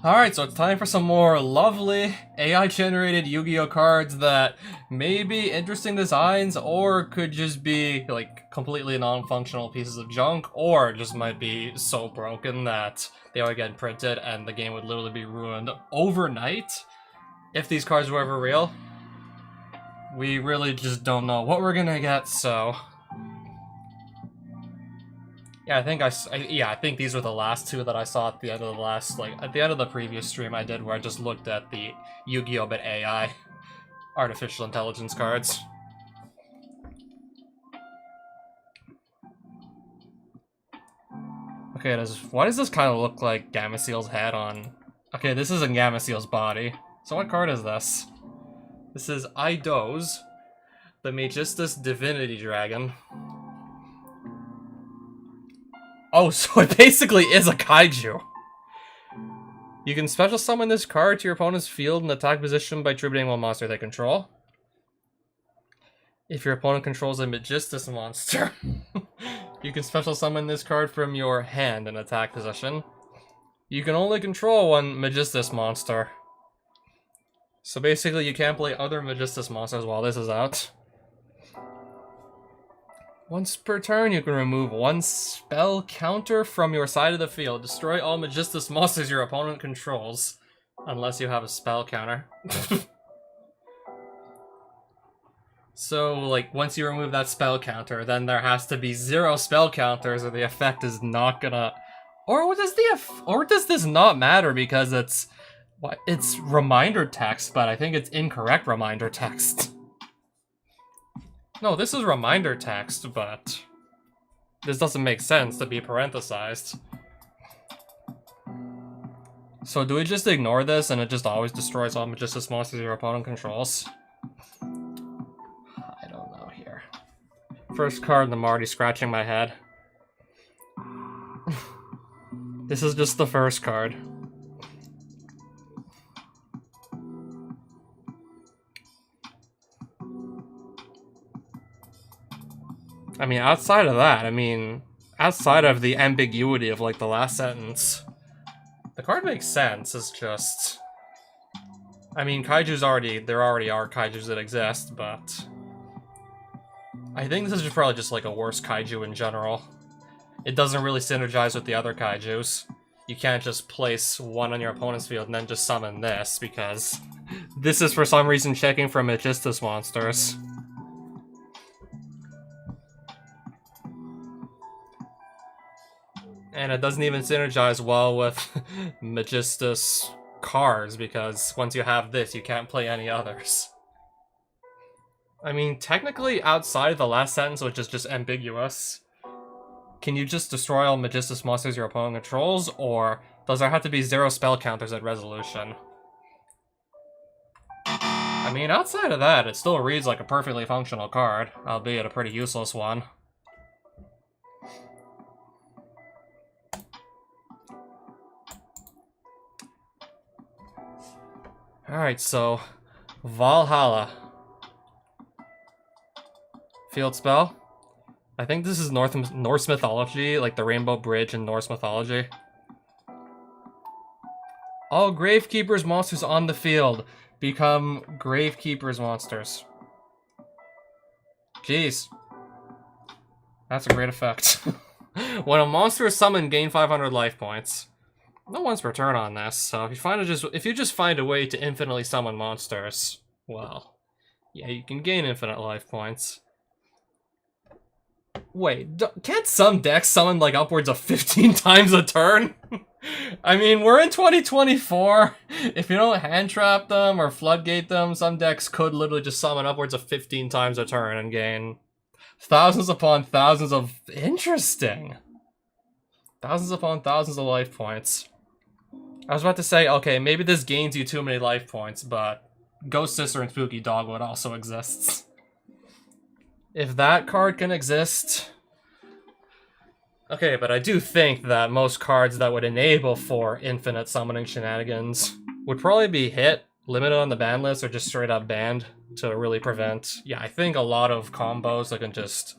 Alright, so it's time for some more lovely AI-generated Yu-Gi-Oh cards that may be interesting designs, or could just be, like, completely non-functional pieces of junk, or just might be so broken that they are getting printed and the game would literally be ruined overnight if these cards were ever real. We really just don't know what we're gonna get, so... Yeah, I think these were the last two that I saw at the end of the last, at the end of the previous stream I did, where I just looked at the Yu-Gi-Oh! But AI artificial intelligence cards. Okay, why does this kind of look like Gameciel's head on... Okay, this isn't Gameciel's body. So what card is this? This is Eidos, the Magistus Divinity Dragon. Oh, so it basically is a kaiju. You can special summon this card to your opponent's field and attack position by tributing one monster they control. If your opponent controls a Magistus monster, you can special summon this card from your hand in attack position. You can only control one Magistus monster. So basically you can't play other Magistus monsters while this is out. Once per turn, you can remove one spell counter from your side of the field. Destroy all Magistus monsters your opponent controls, unless you have a spell counter. So, like, once you remove that spell counter, then there has to be 0 spell counters, or the effect is not gonna... Or does this not matter because it's reminder text, but I think it's incorrect reminder text. No, this is reminder text, but this doesn't make sense to be parenthesized. So do we just ignore this and it just always destroys all Magistus monsters your opponent controls? I don't know here. First card, and I'm already scratching my head. This is just the first card. I mean, outside of that, outside of the ambiguity of, like, the last sentence, the card makes sense. It's just... I mean, there already are kaijus that exist, but... I think this is probably just, like, a worse kaiju in general. It doesn't really synergize with the other kaijus. You can't just place one on your opponent's field and then just summon this, because this is for some reason checking for Magistus monsters. And it doesn't even synergize well with Magistus cards, because once you have this, you can't play any others. I mean, technically, outside of the last sentence, which is just ambiguous, can you just destroy all Magistus monsters your opponent controls, or does there have to be 0 spell counters at resolution? I mean, outside of that, it still reads like a perfectly functional card, albeit a pretty useless one. Alright, so... Valhalla. Field spell? I think this is Norse mythology, like the Rainbow Bridge in Norse mythology. All Gravekeeper's monsters on the field become Gravekeeper's monsters. Jeez. That's a great effect. When a monster is summoned, gain 500 life points. No once per turn on this, so if you just find a way to infinitely summon monsters, well, yeah, you can gain infinite life points. Wait, can't some decks summon like upwards of 15 times a turn? I mean, we're in 2024. If you don't hand trap them or floodgate them, some decks could literally just summon upwards of 15 times a turn and gain thousands upon thousands of... Interesting. Thousands upon thousands of life points. I was about to say, okay, maybe this gains you too many life points, but Ghost Sister and Spooky Dogwood also exists. If that card can exist... Okay, but I do think that most cards that would enable for infinite summoning shenanigans would probably be hit, limited on the ban list, or just straight up banned to really prevent... Yeah, I think a lot of combos that can just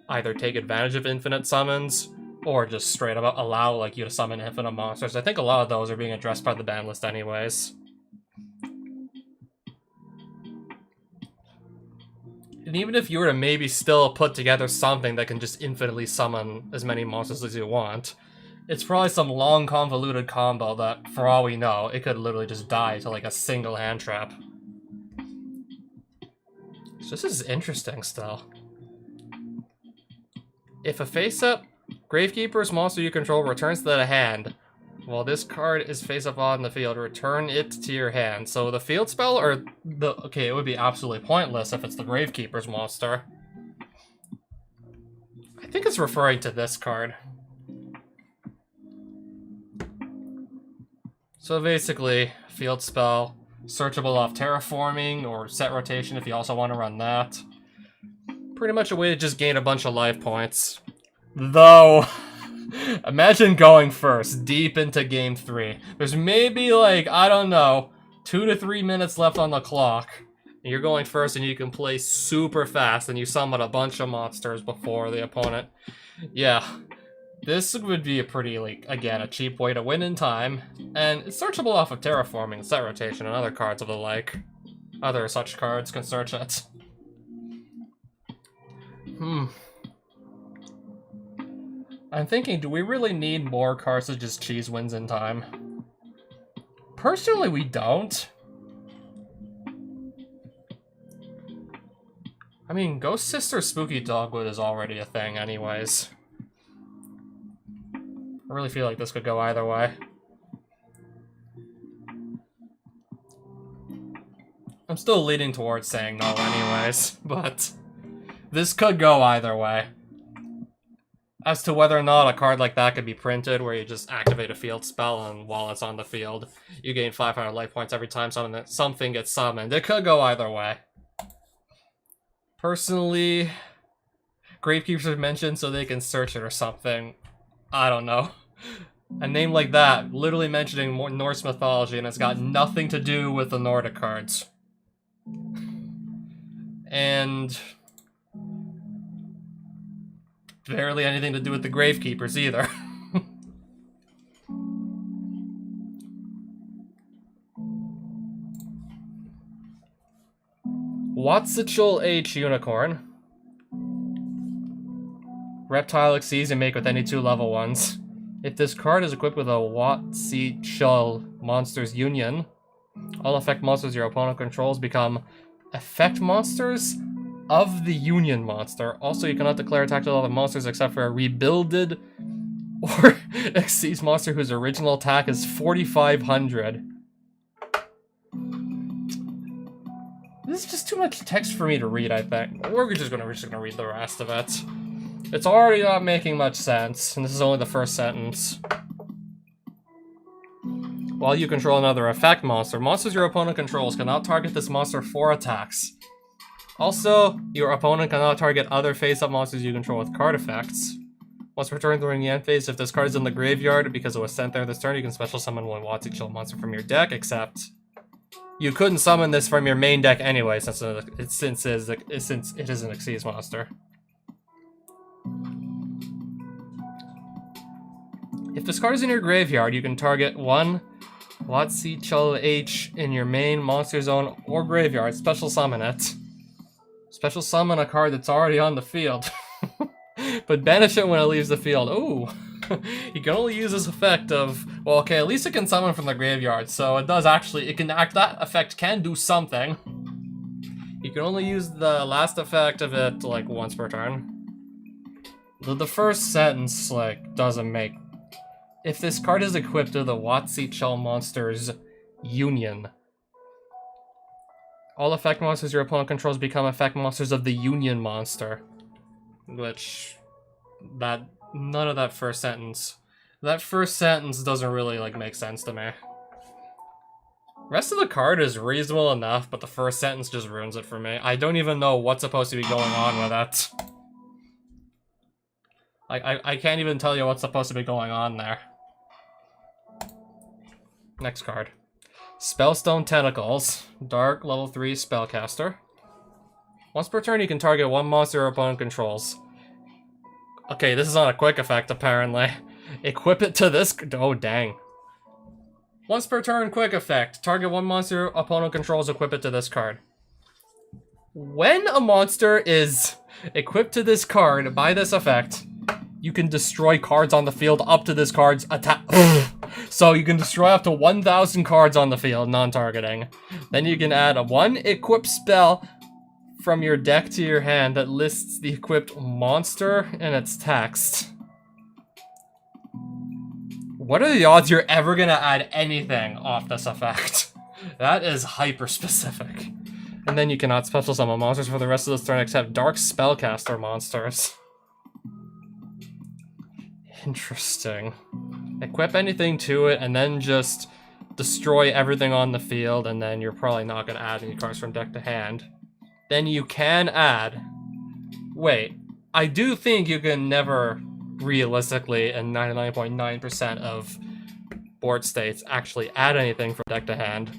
either take advantage of infinite summons, Or just straight up allow like you to summon infinite monsters. I think a lot of those are being addressed by the ban list anyways. And even if you were to maybe still put together something that can just infinitely summon as many monsters as you want, it's probably some long convoluted combo that, for all we know, it could literally just die to like a single hand trap. So this is interesting still. If a face-up Gravekeeper's monster you control returns to the hand, while this card is face-up on the field, return it to your hand. So the field spell, or the... Okay, it would be absolutely pointless if it's the Gravekeeper's monster. I think it's referring to this card. So basically, field spell, searchable off terraforming, or set rotation if you also want to run that. Pretty much a way to just gain a bunch of life points. Though, imagine going first, deep into game 3. There's maybe like, I don't know, 2 to 3 minutes left on the clock. And you're going first and you can play super fast and you summon a bunch of monsters before the opponent. Yeah, this would be a pretty, like, again, a cheap way to win in time. And it's searchable off of terraforming, set rotation, and other cards of the like. Other such cards can search it. I'm thinking, do we really need more cards to just cheese wins in time? Personally, we don't. I mean, Ghost Sister Spooky Dogwood is already a thing anyways. I really feel like this could go either way. I'm still leaning towards saying no anyways, but this could go either way. As to whether or not a card like that could be printed, where you just activate a field spell and while it's on the field, you gain 500 life points every time something gets summoned. It could go either way. Personally, Gravekeepers are mentioned so they can search it or something. I don't know. A name like that, literally mentioning Norse mythology, and it's got nothing to do with the Nordic cards. And barely anything to do with the Gravekeepers either. Watsichel H Unicorn. Reptile Xyz you make with any 2 level 1s. If this card is equipped with a Watsichel Monsters Union, all effect monsters your opponent controls become effect monsters of the Union monster. Also, you cannot declare attack to all the monsters except for a rebuilded or Xyz monster whose original attack is 4,500. This is just too much text for me to read, I think. We're just gonna read the rest of it. It's already not making much sense, and this is only the first sentence. While you control another effect monster, monsters your opponent controls cannot target this monster for attacks. Also, your opponent cannot target other face-up monsters you control with card effects. Once returned during the end phase, if this card is in the graveyard because it was sent there this turn, you can special summon one Watsichel monster from your deck, except you couldn't summon this from your main deck anyway, since it is an Xyz monster. If this card is in your graveyard, you can target one Watsichel H in your main monster zone or graveyard, special summon it. Special summon a card that's already on the field. But banish it when it leaves the field. Ooh. You can only use this effect of... Well, okay, at least it can summon from the graveyard, so it does actually... It can act... That effect can do something. You can only use the last effect of it, like, once per turn. The first sentence, like, doesn't make... If this card is equipped to the Watsichel Monsters Union, all effect monsters your opponent controls become effect monsters of the Union monster. Which... None of that first sentence. That first sentence doesn't really, like, make sense to me. Rest of the card is reasonable enough, but the first sentence just ruins it for me. I don't even know what's supposed to be going on with it. I can't even tell you what's supposed to be going on there. Next card. Spellstone Tentacles. Dark, level 3 spellcaster. Once per turn, you can target one monster your opponent controls. Okay, this is not a quick effect, apparently. Equip it to this... Oh, dang. Once per turn, quick effect. Target one monster opponent controls, equip it to this card. When a monster is equipped to this card by this effect, you can destroy cards on the field up to this card's attack. So you can destroy up to 1,000 cards on the field, non-targeting. Then you can add a 1 equip spell from your deck to your hand that lists the equipped monster and its text. What are the odds you're ever gonna add anything off this effect? That is hyper-specific. And then you cannot special summon monsters for the rest of this turn except Dark Spellcaster monsters. Interesting. Equip anything to it and then just destroy everything on the field, and then you're probably not going to add any cards from deck to hand. Then you can add... Wait, I do think you can never realistically, in 99.9% of board states, actually add anything from deck to hand.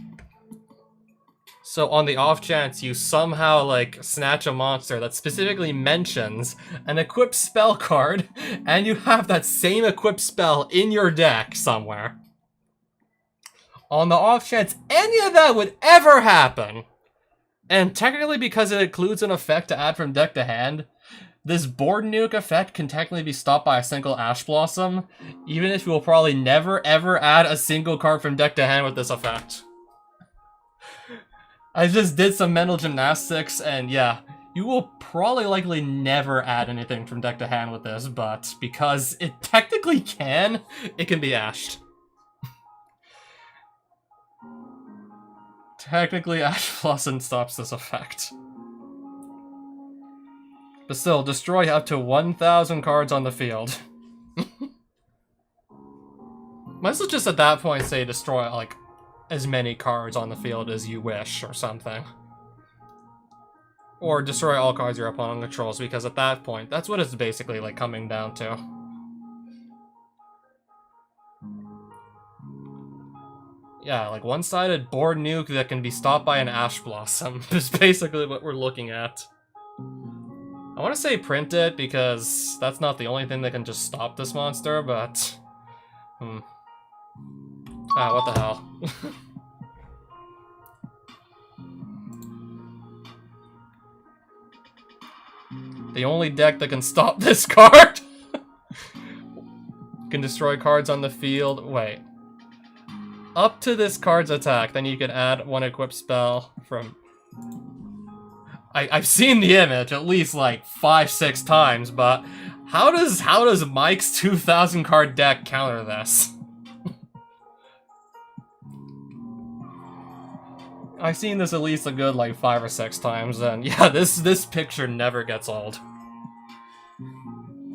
So on the off chance you somehow, like, snatch a monster that specifically mentions an equipped spell card, and you have that same equipped spell in your deck somewhere. On the off chance any of that would ever happen, and technically because it includes an effect to add from deck to hand, this board nuke effect can technically be stopped by a single Ash Blossom, even if you will probably never ever add a single card from deck to hand with this effect. I just did some mental gymnastics, and yeah, you will probably likely never add anything from deck to hand with this, but because it technically can, it can be ashed. Technically, Ash Blossom stops this effect. But still, destroy up to 1,000 cards on the field. Might as well just at that point say destroy, like, as many cards on the field as you wish, or something. Or destroy all cards your opponent controls, because at that point, that's what it's basically, like, coming down to. Yeah, like, one-sided board nuke that can be stopped by an Ash Blossom is basically what we're looking at. I want to say print it, because that's not the only thing that can just stop this monster, but... Ah, what the hell. The only deck that can stop this card! Can destroy cards on the field. Wait. Up to this card's attack, then you can add 1 equipped spell from... I've seen the image at least like 5-6 times, but how does Mike's 2,000 card deck counter this? I've seen this at least a good like 5 or 6 times, and yeah, this picture never gets old.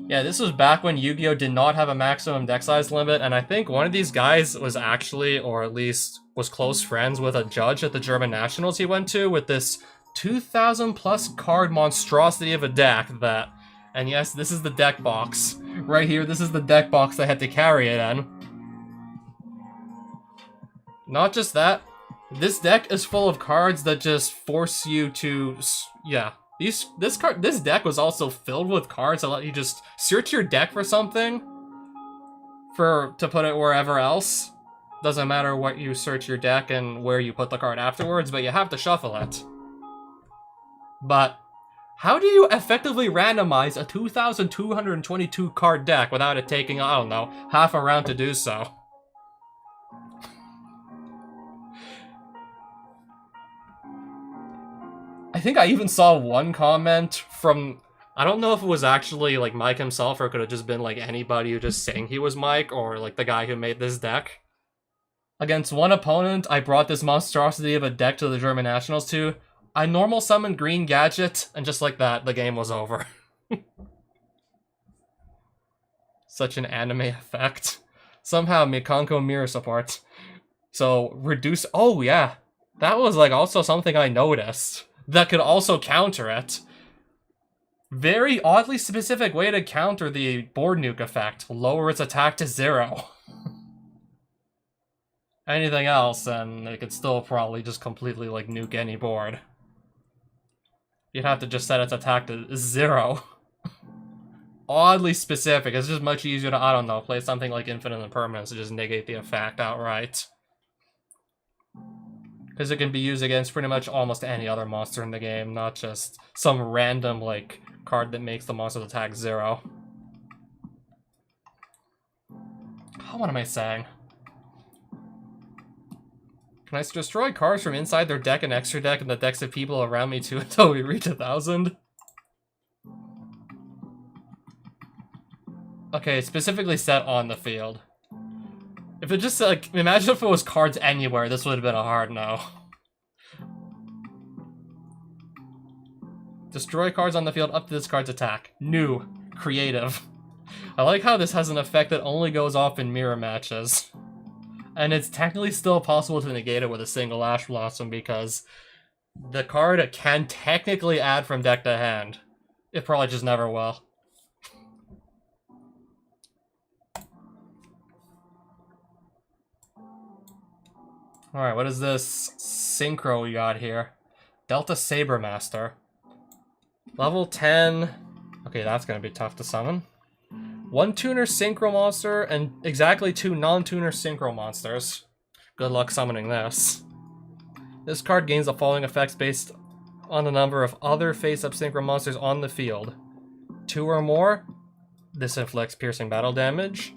Yeah, this was back when Yu-Gi-Oh! Did not have a maximum deck size limit, and I think one of these guys was actually, or at least was close friends with a judge at the German Nationals he went to with this 2,000 plus card monstrosity of a deck that, and yes, this is the deck box. Right here, this is the deck box they had to carry it in. Not just that, this deck is full of cards that just force you to, yeah. This deck was also filled with cards that let you just search your deck for something to put it wherever else. Doesn't matter what you search your deck and where you put the card afterwards, but you have to shuffle it. But how do you effectively randomize a 2,222 card deck without it taking, I don't know, half a round to do so? I think I even saw one comment from, I don't know if it was actually like Mike himself or it could have just been like anybody who just saying he was Mike or like the guy who made this deck. Against one opponent, I brought this monstrosity of a deck to the German Nationals to. I normal summoned Green Gadget, and just like that, the game was over. Such an anime effect. Somehow, Mikanko mirror support. So, reduce... Oh, yeah. That was, like, also something I noticed. That could also counter it. Very oddly specific way to counter the board nuke effect. Lower its attack to 0. Anything else, and it could still probably just completely, like, nuke any board. You'd have to just set its attack to 0. oddly specific. It's just much easier to, I don't know, play something like Infinite Impermanence to just negate the effect outright. Because it can be used against pretty much almost any other monster in the game, not just some random, like, card that makes the monster's attack 0. What am I saying? Can I destroy cards from inside their deck and extra deck and the decks of people around me too until we reach 1,000? Okay, specifically set on the field. If it just, like, imagine if it was cards anywhere, this would have been a hard no. Destroy cards on the field up to this card's attack. New. Creative. I like how this has an effect that only goes off in mirror matches. And it's technically still possible to negate it with a single Ash Blossom because the card can technically add from deck to hand. It probably just never will. Alright, what is this synchro we got here? Delta Saber Master. Level 10. Okay, that's gonna be tough to summon. 1 tuner synchro monster and exactly 2 non-tuner synchro monsters. Good luck summoning this. This card gains the following effects based on the number of other face-up synchro monsters on the field. 2 or more, this inflicts piercing battle damage.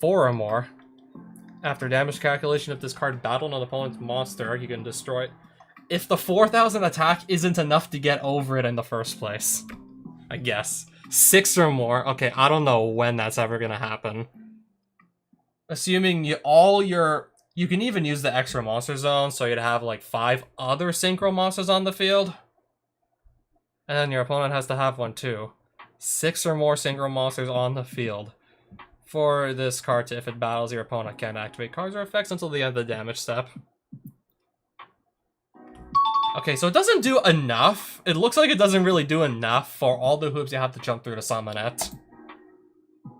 4 or more, after damage calculation, if this card battled an opponent's monster, you can destroy it. If the 4,000 attack isn't enough to get over it in the first place, I guess. 6 or more. Okay, I don't know when that's ever gonna happen. Assuming you can even use the extra monster zone, so you'd have like 5 other synchro monsters on the field. And then your opponent has to have one too. 6 or more synchro monsters on the field. For this card to, if it battles, your opponent can't activate cards or effects until the end of the damage step. Okay, so it doesn't do enough. It looks like it doesn't really do enough for all the hoops you have to jump through to summon it.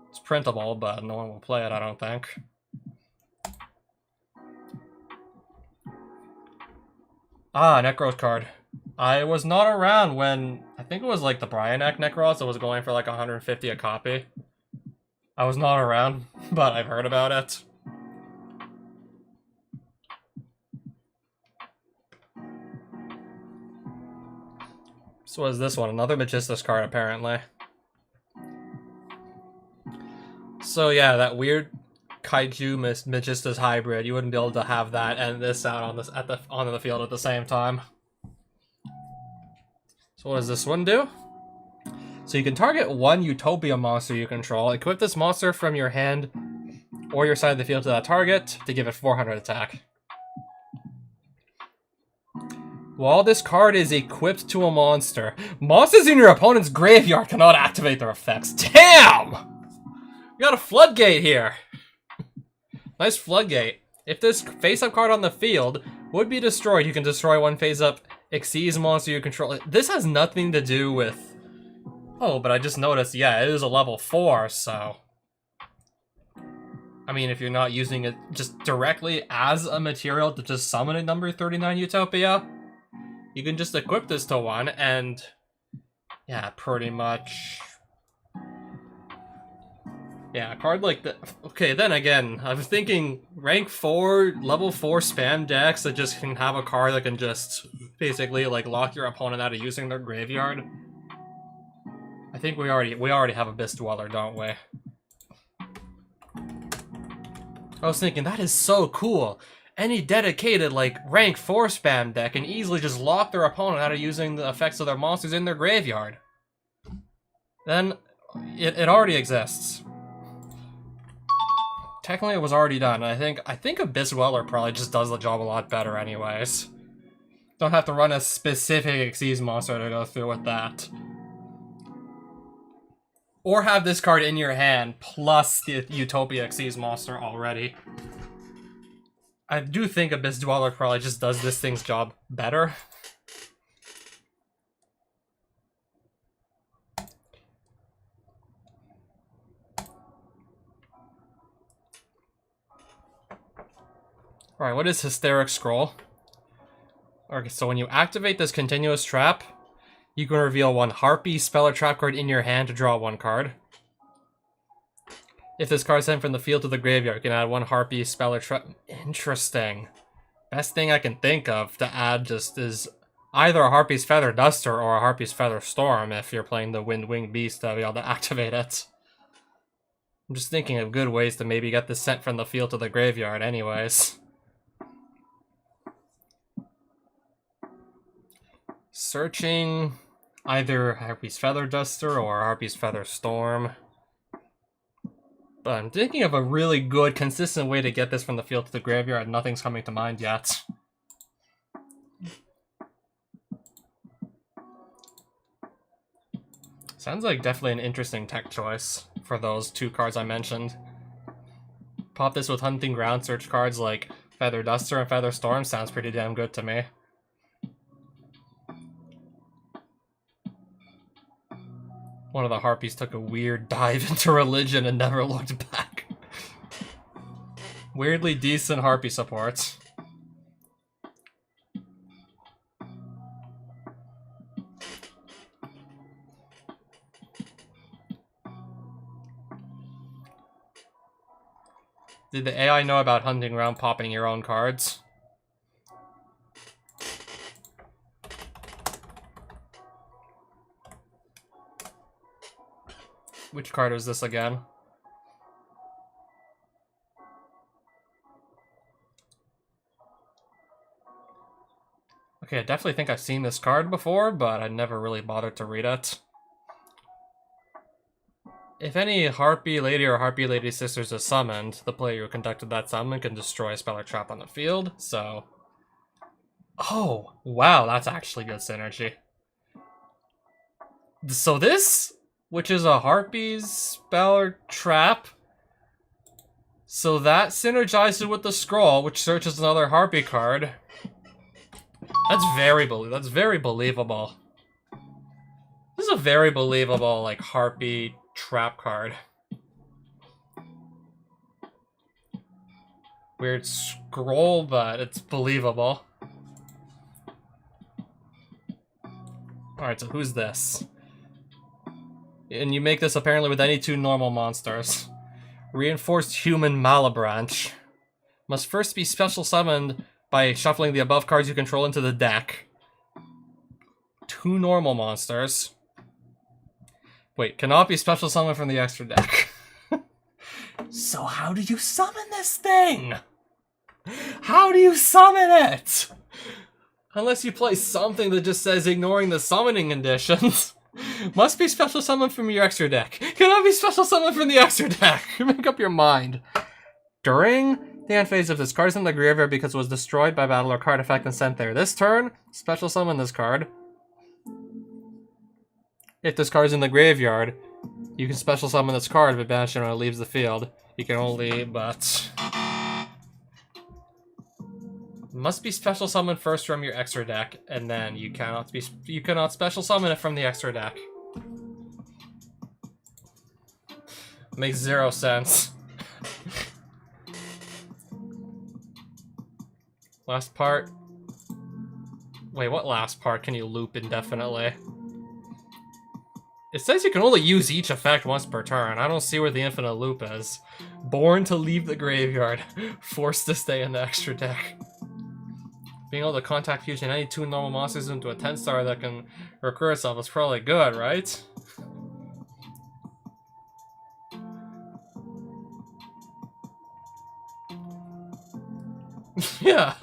It's printable, but no one will play it, I don't think. Ah, Necros card. I was not around when, I think it was like the Bryanek Necros that was going for like 150 a copy. I was not around, but I've heard about it. So what is this one? Another Magistus card, apparently. So yeah, that weird Kaiju Magistus hybrid, you wouldn't be able to have that and this out on this onto the field at the same time. So what does this one do? So you can target 1 Utopia monster you control, equip this monster from your hand or your side of the field to that target to give it 400 attack. While this card is equipped to a monster, monsters in your opponent's graveyard cannot activate their effects. Damn! We got a floodgate here. Nice floodgate. If this face-up card on the field would be destroyed, you can destroy 1 face-up Xyz monster you control. This has nothing to do with... Oh, but I just noticed, yeah, it is a level 4, so... I mean, if you're not using it just directly as a material to just summon a number 39 Utopia, you can just equip this to 1, and... yeah, pretty much... yeah, a card like that... okay, then again, I was thinking rank 4, level 4 spam decks that just can have a card that can just basically, like, lock your opponent out of using their graveyard. I think we already have Abyss Dweller, don't we? I was thinking, that is so cool. Any dedicated, like, rank 4 spam deck can easily just lock their opponent out of using the effects of their monsters in their graveyard. Then, it already exists. Technically, it was already done. I think Abyss Dweller probably just does the job a lot better anyways. Don't have to run a specific Xyz monster to go through with that. Or have this card in your hand, plus the Utopia Xyz monster already. I do think Abyss Dweller probably just does this thing's job better. Alright, what is Hysteric Scroll? Okay, so when you activate this continuous trap, you can reveal 1 Harpy spell or trap card in your hand to draw 1 card. If this card is sent from the field to the graveyard, you can add 1 Harpy spell or trap. Interesting. Best thing I can think of to add just is either a Harpy's Feather Duster or a Harpy's Feather Storm if you're playing the Wind Winged Beast to be able to activate it. I'm just thinking of good ways to maybe get this sent from the field to the graveyard anyways. Searching either Harpy's Feather Duster or Harpy's Feather Storm. But I'm thinking of a really good, consistent way to get this from the field to the graveyard. Nothing's coming to mind yet. Sounds like definitely an interesting tech choice for those 2 cards I mentioned. Pop this with Hunting Ground search cards like Feather Duster and Feather Storm sounds pretty damn good to me. One of the Harpies took a weird dive into religion and never looked back. Weirdly decent Harpy support. Did the AI know about hunting around popping your own cards? Which card was this again? Okay, I definitely think I've seen this card before, but I never really bothered to read it. If any Harpy Lady or Harpy Lady Sisters is summoned, the player who conducted that summon can destroy a spell or trap on the field, so... Oh, wow, that's actually good synergy. So this, which is a Harpy's spell or trap, so that synergizes with the scroll, which searches another Harpy card. That's very believable. This is a very believable, like, Harpy trap card. Weird scroll, but it's believable. Alright, so who's this? And you make this apparently with any 2 normal monsters. Reinforced Human Malabranch. Must first be special summoned by shuffling the above cards you control into the deck. 2 normal monsters. Wait, cannot be special summoned from the extra deck. So how do you summon this thing? How do you summon it? Unless you play something that just says ignoring the summoning conditions. Must be special summoned from your extra deck. Cannot be special summoned from the extra deck. Make up your mind. During the end phase, if this card is in the graveyard because it was destroyed by battle or card effect and sent there this turn, special summon this card. If this card is in the graveyard, you can special summon this card if it banished when it leaves the field. You can only, but... Must be special summoned first from your extra deck, and then you cannot special summon it from the extra deck. Makes 0 sense. Last part. Wait, what last part can you loop indefinitely? It says you can only use each effect once per turn. I don't see where the infinite loop is. Born to leave the graveyard. Forced to stay in the extra deck. Being able to contact fusion any 2 normal monsters into a 10-star that can recur itself is probably good, right? Yeah.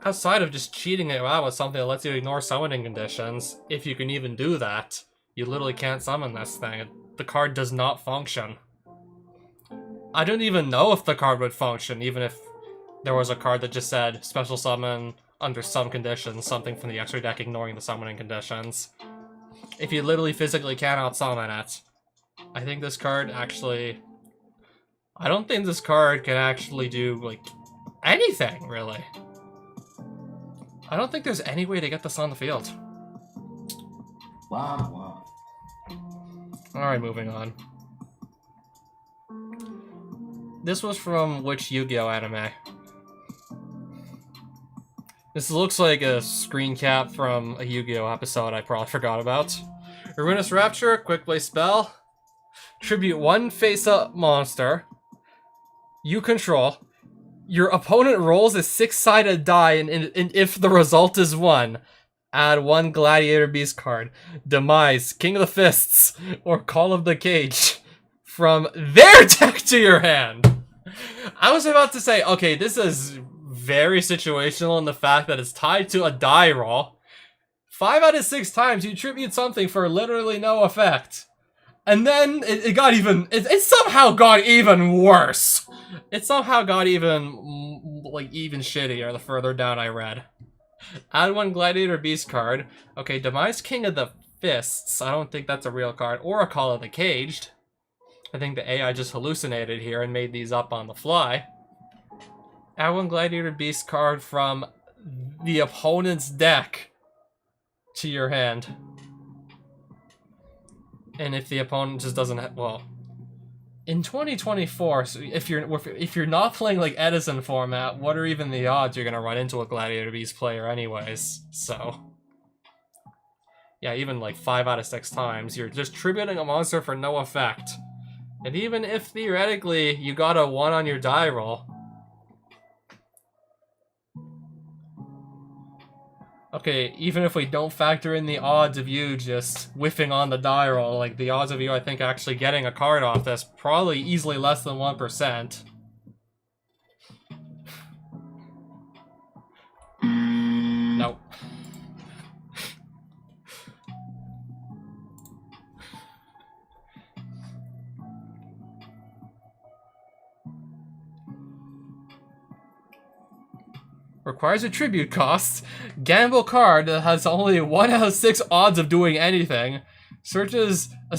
Outside of just cheating it out with something that lets you ignore summoning conditions, if you can even do that, you literally can't summon this thing. The card does not function. I don't even know if the card would function, even if there was a card that just said special summon under some conditions, something from the extra deck ignoring the summoning conditions. If you literally physically cannot summon it, I think this card actually... I don't think this card can actually do, like, anything, really. I don't think there's any way to get this on the field. Wow. Alright, moving on. This was from which Yu-Gi-Oh anime? This looks like a screen cap from a Yu-Gi-Oh episode I probably forgot about. Ruinous Rapture, quick play spell. tribute one face-up monster you control. Your opponent rolls a 6-sided die, and if the result is 1, add 1 Gladiator Beast card. Demise, King of the Fists, or Call of the Cage from their deck to your hand. I was about to say, okay, this is very situational in the fact that it's tied to a die roll. 5 out of 6 times you tribute something for literally no effect. And then it got even, it somehow got even worse. It somehow got even, like, even shittier the further down I read. Add 1 Gladiator Beast card. Okay, Demise King of the Fists. I don't think that's a real card. Or a Call of the Caged. I think the AI just hallucinated here and made these up on the fly. Add 1 Gladiator Beast card from the opponent's deck to your hand. And if the opponent just doesn't have, well, in 2024, so if you're not playing like Edison format, what are even the odds you're gonna run into a Gladiator Beast player anyways? So yeah, even like 5 out of 6 times, you're just tributing a monster for no effect. And even if theoretically you got a 1 on your die roll. Okay, even if we don't factor in the odds of you just whiffing on the die roll, like the odds of you, I think, actually getting a card off this, probably easily less than 1%. Nope. Requires a tribute cost. Gamble card that has only 1 out of 6 odds of doing anything. Searches a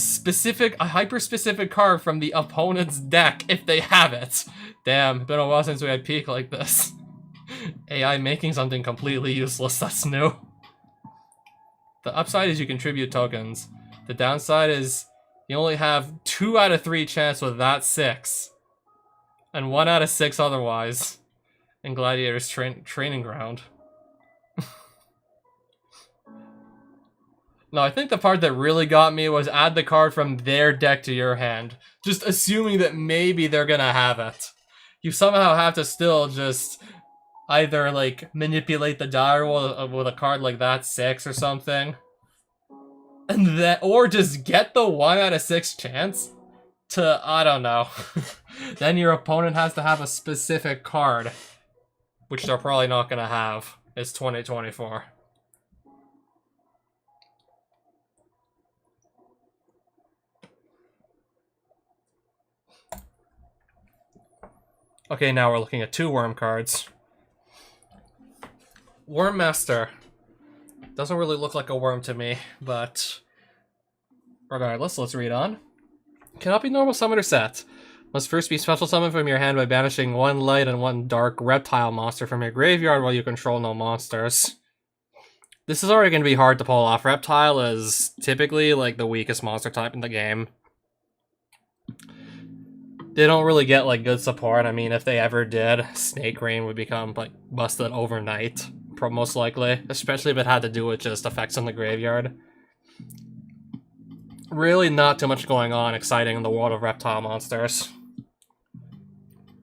hyper-specific card from the opponent's deck if they have it. Damn, been a while since we had peak like this. AI making something completely useless, that's new. The upside is you contribute tokens. The downside is you only have 2 out of 3 chance with that 6. And 1 out of 6 otherwise. In Gladiator's training ground. No, I think the part that really got me was add the card from their deck to your hand. Just assuming that maybe they're gonna have it. You somehow have to still just either, like, manipulate the die roll with a card like that 6 or something. And then, or just get the 1 out of 6 chance to, I don't know. Then your opponent has to have a specific card. Which they're probably not gonna have. It's 2024. Okay, now we're looking at 2 worm cards. Worm Master. Doesn't really look like a worm to me, but regardless, let's read on. Cannot be normal summon or set. Must first be special summoned from your hand by banishing 1 light and 1 dark reptile monster from your graveyard while you control no monsters. This is already going to be hard to pull off. Reptile is typically like the weakest monster type in the game. They don't really get like good support. I mean, if they ever did, Snake Rain would become like busted overnight, most likely. Especially if it had to do with just effects in the graveyard. Really not too much going on exciting in the world of reptile monsters.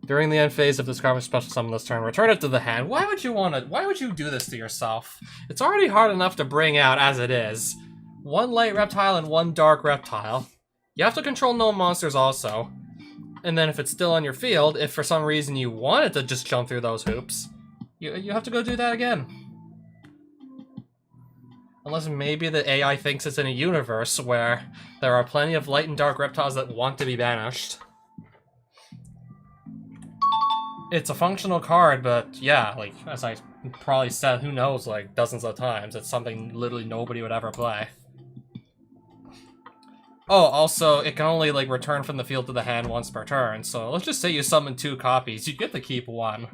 During the end phase of this card with special summon this turn, return it to the hand. Why would you do this to yourself? It's already hard enough to bring out as it is. 1 light reptile and 1 dark reptile. You have to control no monsters also. And then if it's still on your field, if for some reason you wanted to just jump through those hoops, you have to go do that again. Unless maybe the AI thinks it's in a universe where there are plenty of light and dark reptiles that want to be banished. It's a functional card, but yeah, like, as I probably said, who knows, like, dozens of times. It's something literally nobody would ever play. Oh, also, it can only, like, return from the field to the hand once per turn, so let's just say you summon 2 copies. You get to keep 1.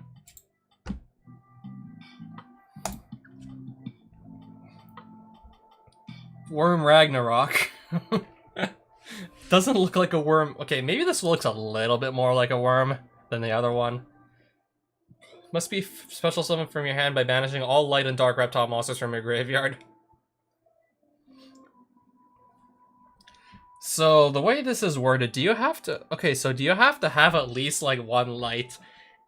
Worm Ragnarok. Doesn't look like a worm. Okay, maybe this looks a little bit more like a worm than the other one. Must be special summon from your hand by banishing all light and dark reptile monsters from your graveyard. So the way this is worded, do you have to... Okay, so do you have to have at least, like, one light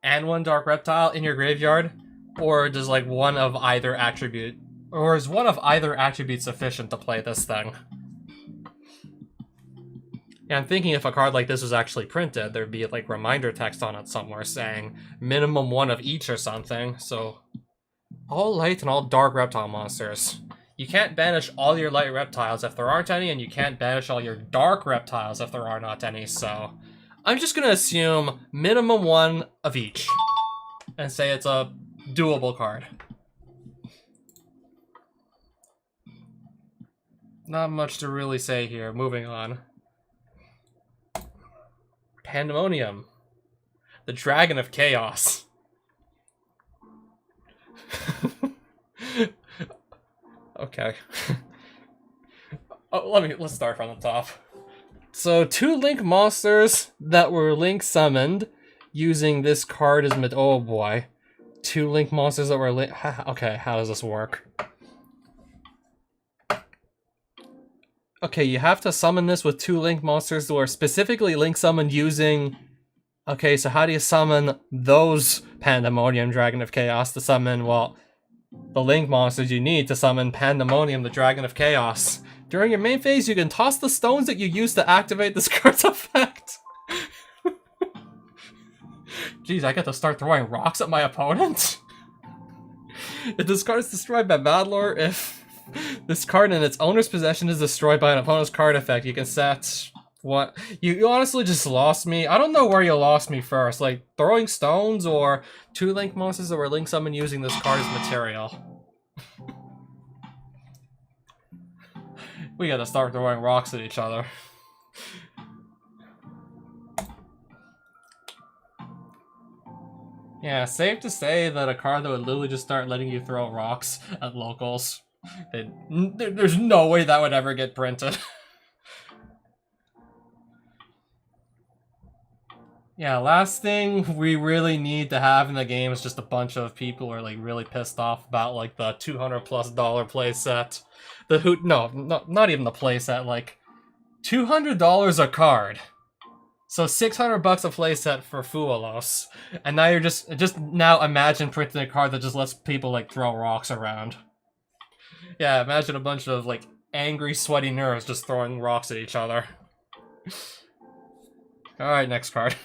and one dark reptile in your graveyard? Or does, like, one of either attribute... Or is one of either attribute sufficient to play this thing? Yeah, I'm thinking if a card like this was actually printed, there'd be, like, reminder text on it somewhere saying minimum one of each or something, so... All light and all dark reptile monsters. You can't banish all your light reptiles if there aren't any, and you can't banish all your dark reptiles if there are not any, so... I'm just gonna assume minimum one of each. And say it's a doable card. Not much to really say here. Moving on. Pandemonium. The Dragon of Chaos. Okay. Let's start from the top. So 2 Link monsters that were Link summoned using this card as oh boy. 2 Link monsters that were Link. Okay, how does this work? Okay, you have to summon this with 2 Link monsters that are specifically Link summoned using... Okay, so how do you summon those Pandemonium Dragon of Chaos to summon, well, the Link monsters you need to summon Pandemonium, the Dragon of Chaos? During your main phase, you can toss the stones that you use to activate this card's effect. Jeez, I get to start throwing rocks at my opponent? If this card is destroyed by Battler, if this card in its owner's possession is destroyed by an opponent's card effect, you can set... What? You honestly just lost me. I don't know where you lost me first. Like, throwing stones or 2 Link monsters that were Link summoned using this card as material. We gotta start throwing rocks at each other. Yeah, safe to say that a card that would literally just start letting you throw rocks at locals. There's no way that would ever get printed. Yeah, last thing we really need to have in the game is just a bunch of people who are like really pissed off about like the $200+ playset. Not even the playset, like $200 a card. So $600 a playset for Fuelos. And now you're just now imagine printing a card that just lets people like throw rocks around. Yeah, imagine a bunch of like angry, sweaty nerds just throwing rocks at each other. Alright, next card.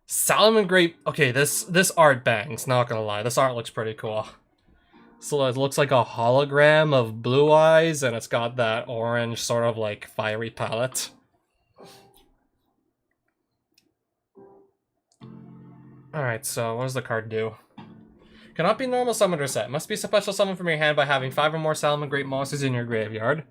Salamangreat. Okay, this art bangs, not gonna lie. This art looks pretty cool. So it looks like a hologram of Blue Eyes, and it's got that orange sort of like fiery palette. Alright, so what does the card do? Cannot be normal summoned or set. Must be special summoned from your hand by having 5 or more Salamangreat monsters in your graveyard.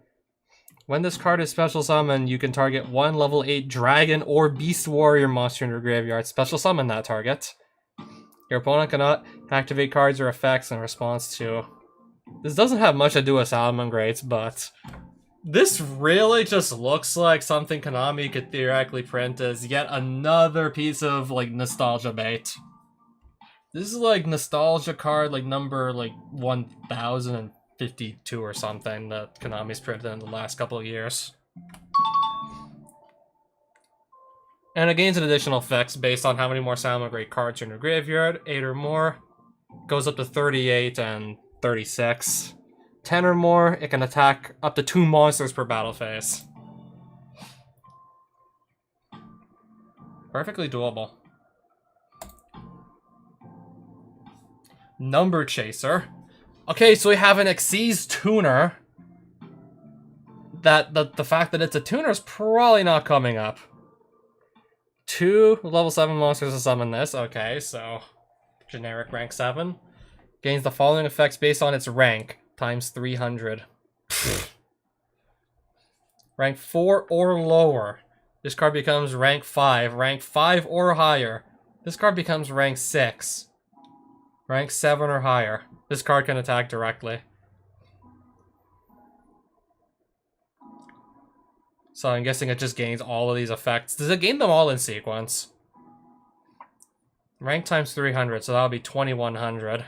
When this card is special summoned, you can target 1 level 8 dragon or beast warrior monster in your graveyard. Special summon that target. Your opponent cannot activate cards or effects in response to... This doesn't have much to do with Salamangreats, but... This really just looks like something Konami could theoretically print as yet another piece of, like, nostalgia bait. This is, like, nostalgia card, like, number, like, 1052 or something that Konami's printed in the last couple of years. And it gains an additional effects based on how many more Salamangreat cards are in your graveyard. 8 or more. Goes up to 38 and 36. 10 or more, it can attack up to 2 monsters per battle phase. Perfectly doable. Number Chaser. Okay, so we have an Xyz tuner. The fact that it's a tuner is probably not coming up. 2 level 7 monsters to summon this. Okay, so generic rank 7. Gains the following effects based on its rank, times 300. Rank 4 or lower. This card becomes rank 5. Rank 5 or higher. This card becomes rank 6. Rank 7 or higher. This card can attack directly. So I'm guessing it just gains all of these effects. Does it gain them all in sequence? Rank times 300, so that'll be 2100.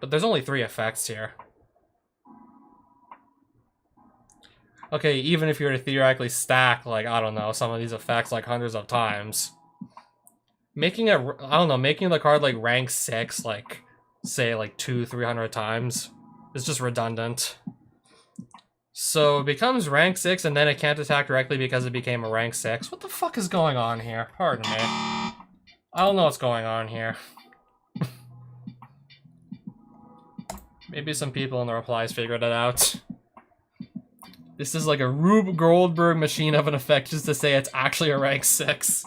But there's only 3 effects here. Okay, even if you were to theoretically stack, like, I don't know, some of these effects, like, hundreds of times, making it, I don't know, making the card, like, rank 6, like, say, like, 200-300 times is just redundant. So it becomes rank 6, and then it can't attack directly because it became a rank 6. What the fuck is going on here? Pardon me. I don't know what's going on here. Maybe some people in the replies figured it out. This is like a Rube Goldberg machine of an effect just to say it's actually a rank 6.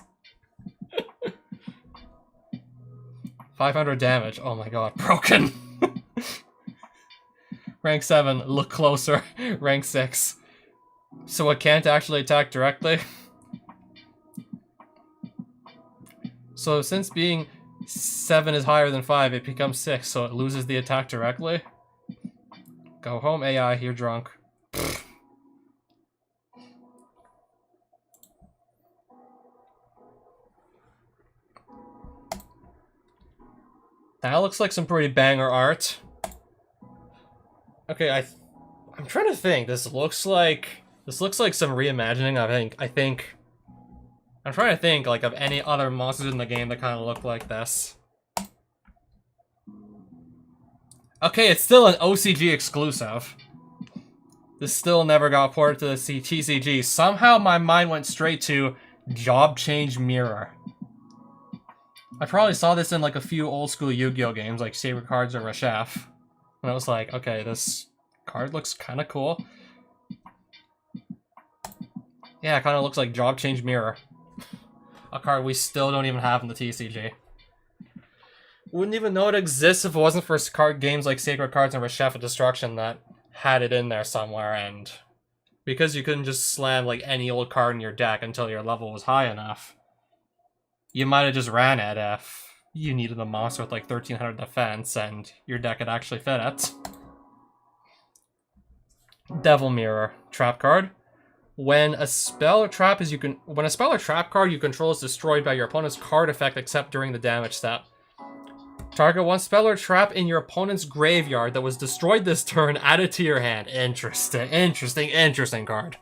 500 damage. Oh my god, broken. Rank 7, look closer. Rank 6. So it can't actually attack directly. So since being 7 is higher than 5, it becomes 6, so it loses the attack directly. Go home, AI, you're drunk. That looks like some pretty banger art. Okay, I'm trying to think. This looks like some reimagining. I think I'm trying to think like of any other monsters in the game that kind of look like this. Okay, it's still an OCG exclusive. This still never got ported to the TCG. Somehow my mind went straight to Job Change Mirror. I probably saw this in like a few old school Yu-Gi-Oh games like Sacred Cards or Reshef. And I was like, okay, this card looks kind of cool. Yeah, it kind of looks like Job Change Mirror. A card we still don't even have in the TCG. Wouldn't even know it exists if it wasn't for card games like Sacred Cards and Reshef of Destruction that had it in there somewhere, and because you couldn't just slam like any old card in your deck until your level was high enough, you might have just ran it if you needed a monster with like 1300 defense and your deck could actually fit it. Devil Mirror, trap card. When a spell or trap card you control is destroyed by your opponent's card effect except during the damage step. Target one spell or trap in your opponent's graveyard that was destroyed this turn, add it to your hand. Interesting card.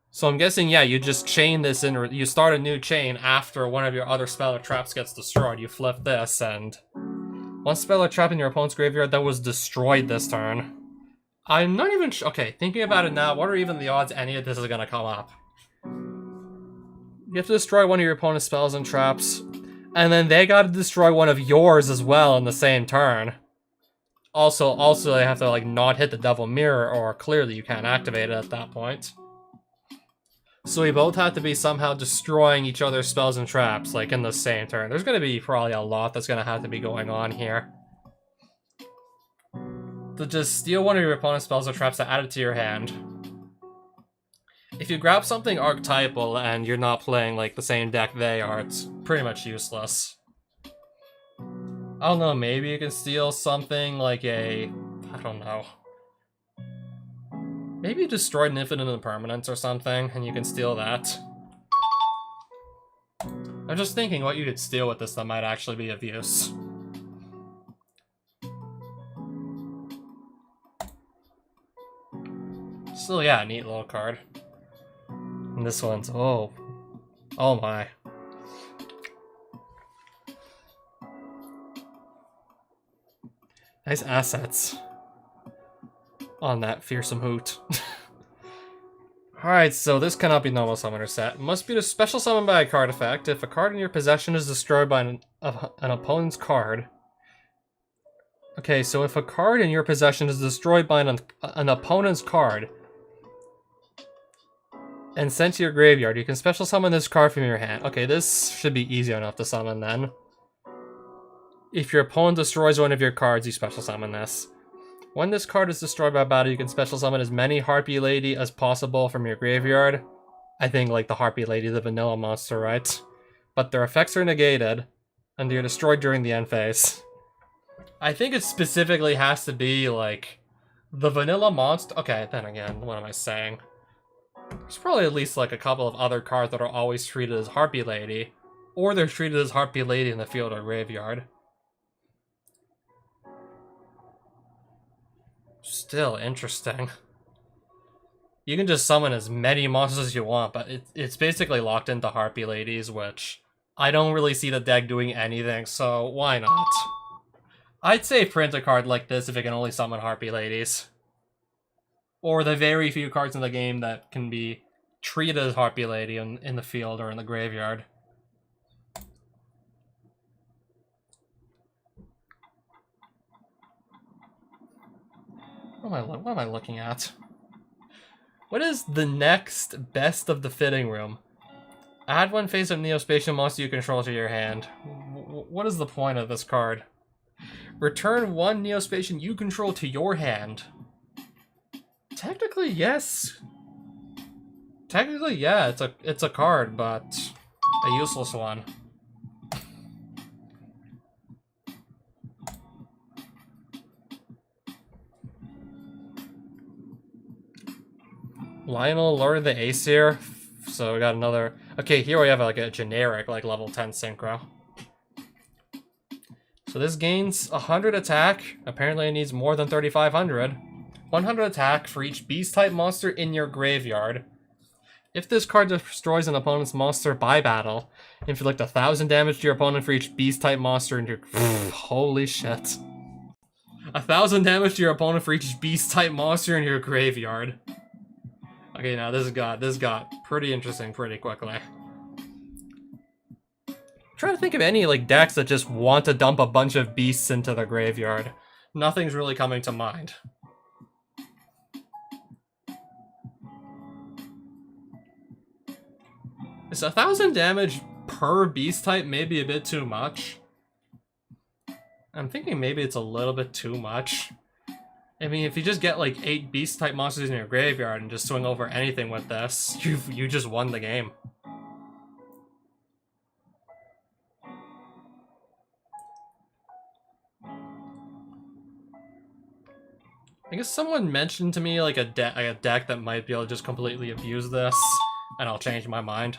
So I'm guessing, yeah, you just chain this in, or you start a new chain after one of your other spell or traps gets destroyed. You flip this, and one spell or trap in your opponent's graveyard that was destroyed this turn. I'm not even okay, thinking about it now, what are even the odds any of this is gonna come up? You have to destroy one of your opponent's spells and traps, and then they gotta destroy one of yours as well in the same turn. Also, they have to like not hit the Devil Mirror, or clearly you can't activate it at that point. So we both have to be somehow destroying each other's spells and traps, like in the same turn. There's gonna be probably a lot that's gonna have to be going on here. To just steal one of your opponent's spells or traps to add it to your hand. If you grab something archetypal and you're not playing like the same deck they are, it's pretty much useless. I don't know, maybe you can steal something like I don't know. Maybe you destroyed an infinite impermanence or something, and you can steal that. I'm just thinking what you could steal with this that might actually be of use. Still, yeah, neat little card. And this one's, oh my. Nice assets on that fearsome hoot. Alright, so this cannot be normal summoner set. It must be a special summon by a card effect. If a card in your possession is destroyed by an opponent's card. Okay, so if a card in your possession is destroyed by an opponent's card and sent to your graveyard, you can special summon this card from your hand. Okay, this should be easy enough to summon then. If your opponent destroys one of your cards, you special summon this. When this card is destroyed by battle, you can special summon as many Harpy Lady as possible from your graveyard. I think like the Harpy Lady, the vanilla monster, right? But their effects are negated, and they're destroyed during the end phase. I think it specifically has to be like the vanilla monster. Okay, then again, what am I saying? There's probably at least like a couple of other cards that are always treated as Harpy Lady, or they're treated as Harpy Lady in the field or graveyard. Still interesting. You can just summon as many monsters as you want, but it's basically locked into Harpy Ladies, which I don't really see the deck doing anything, so why not? I'd say print a card like this if it can only summon Harpy Ladies. Or the very few cards in the game that can be treated as Harpy Lady in the field or in the graveyard. What am I looking at? What is the next best of the fitting room? Add one face of Neospatial monster you control to your hand. What is the point of this card? Return one Neospatial you control to your hand. Technically, yes. Technically, yeah, it's a card, but a useless one. Lionel, Lord of the Aesir. So we got another... Okay, here we have like a generic, like level 10 synchro. So this gains 100 attack. Apparently it needs more than 3,500. 100 attack for each beast-type monster in your graveyard. If this card destroys an opponent's monster by battle, inflict 1,000 damage to your opponent for each beast-type monster in your... Holy shit. 1,000 damage to your opponent for each beast-type monster in your graveyard. Okay, now this got pretty interesting pretty quickly. I'm trying to think of any like decks that just want to dump a bunch of beasts into the graveyard. Nothing's really coming to mind. Is 1,000 damage per beast type maybe a bit too much? I'm thinking maybe it's a little bit too much. I mean, if you just get like 8 beast-type monsters in your graveyard and just swing over anything with this, you just won the game. I guess someone mentioned to me like a deck that might be able to just completely abuse this, and I'll change my mind.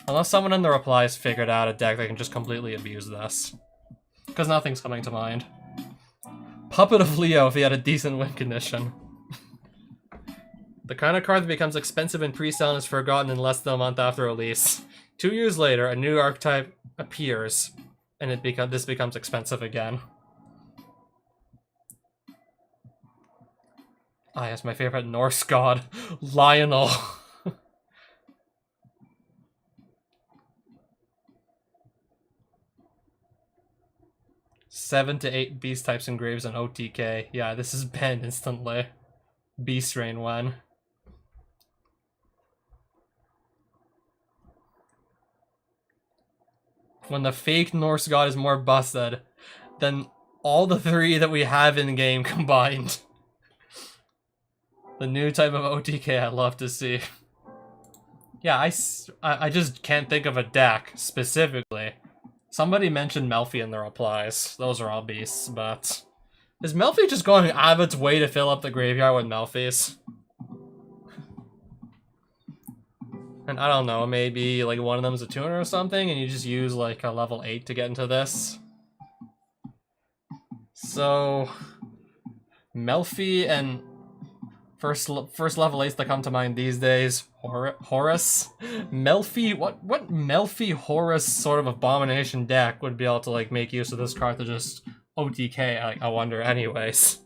Unless someone in the replies figured out a deck that can just completely abuse this. Because nothing's coming to mind. Puppet of Leo if he had a decent win condition. The kind of card that becomes expensive in pre-sale and is forgotten in less than a month after release. 2 years later, a new archetype appears, and this becomes expensive again. Ah, yes, my favorite Norse god, Lionel. Seven to 8 beast types and graves on OTK. Yeah, this is banned instantly. Beast Rain 1. When the fake Norse god is more busted than all the 3 that we have in game combined. The new type of OTK I'd love to see. Yeah, I just can't think of a deck specifically. Somebody mentioned Melfi in the replies. Those are all beasts, but... Is Melfi just going out of its way to fill up the graveyard with Melfis? And I don't know, maybe like one of them is a tuner or something, and you just use like a level 8 to get into this. So... Melfi and... First level 8s that come to mind these days, Horus? Melfi, what Melfi Horus sort of abomination deck would be able to like make use of this card to just OTK, I wonder anyways.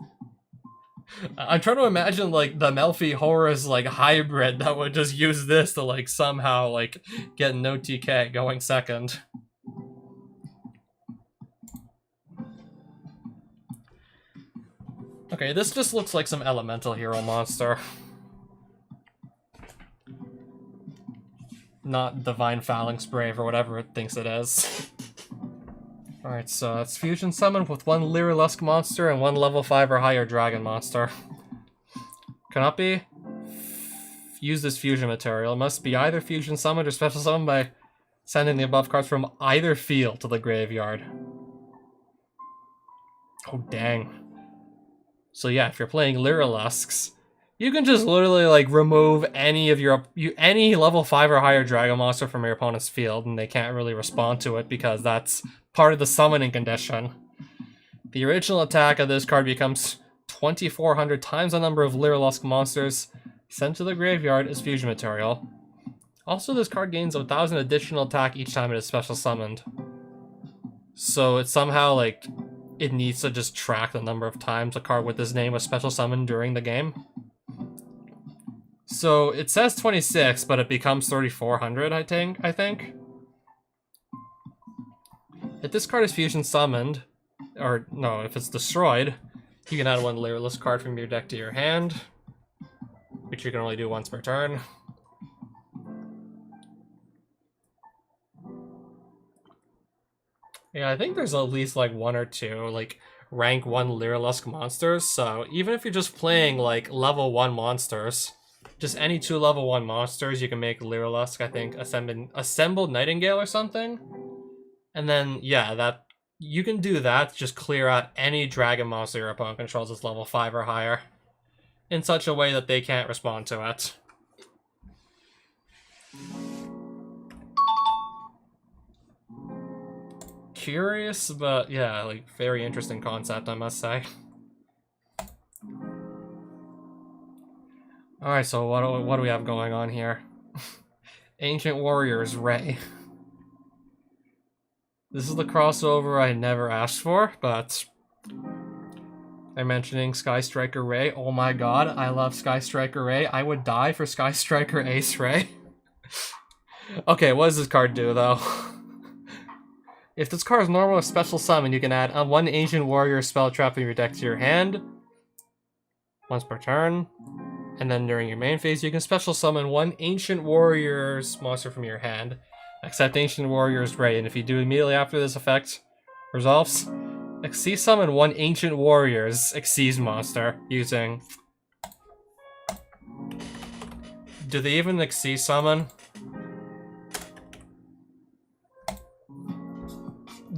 I'm trying to imagine like the Melfi Horus like hybrid that would just use this to like somehow like get an OTK going second. Okay, this just looks like some elemental hero monster. Not Divine Phalanx Brave or whatever it thinks it is. Alright, so it's fusion summon with 1 Lyrilusk monster and 1 level 5 or higher dragon monster. Cannot be. Use this fusion material. It must be either fusion summoned or special summoned by sending the above cards from either field to the graveyard. Oh, dang. So yeah, if you're playing Lyrilusks, you can just literally like remove any of any level 5 or higher dragon monster from your opponent's field, and they can't really respond to it because that's part of the summoning condition. The original attack of this card becomes 2,400 times the number of Lyrilusk monsters sent to the graveyard as fusion material. Also, this card gains 1,000 additional attack each time it is special summoned. So it's somehow like it needs to just track the number of times a card with this name was special summoned during the game. So it says 26, but it becomes 3,400, I think. If this card is fusion summoned, or no, if it's destroyed, you can add one Lyrilusk card from your deck to your hand, which you can only do once per turn. Yeah, I think there's at least like one or two like rank 1 Lyrilusk monsters, so even if you're just playing like level 1 monsters, just any 2 level 1 monsters, you can make Lyrilusk, I think, Assembled Nightingale or something. And then, yeah, that you can do that, just clear out any dragon monster your opponent controls that's level 5 or higher, in such a way that they can't respond to it. Curious, but yeah, like, very interesting concept, I must say. Alright, so what do we have going on here? Ancient Warriors, Ray. This is the crossover I never asked for, but I'm mentioning Sky Striker Ray. Oh my god, I love Sky Striker Ray. I would die for Sky Striker Ace Ray. Okay, what does this card do, though? If this card is normal or special summon, you can add one Ancient Warrior spell trap from your deck to your hand once per turn. And then during your main phase, you can special summon one Ancient Warriors monster from your hand, except Ancient Warriors Ray. And if you do immediately after this effect resolves, Xyz summon one Ancient Warriors Xyz monster using... Do they even Xyz summon?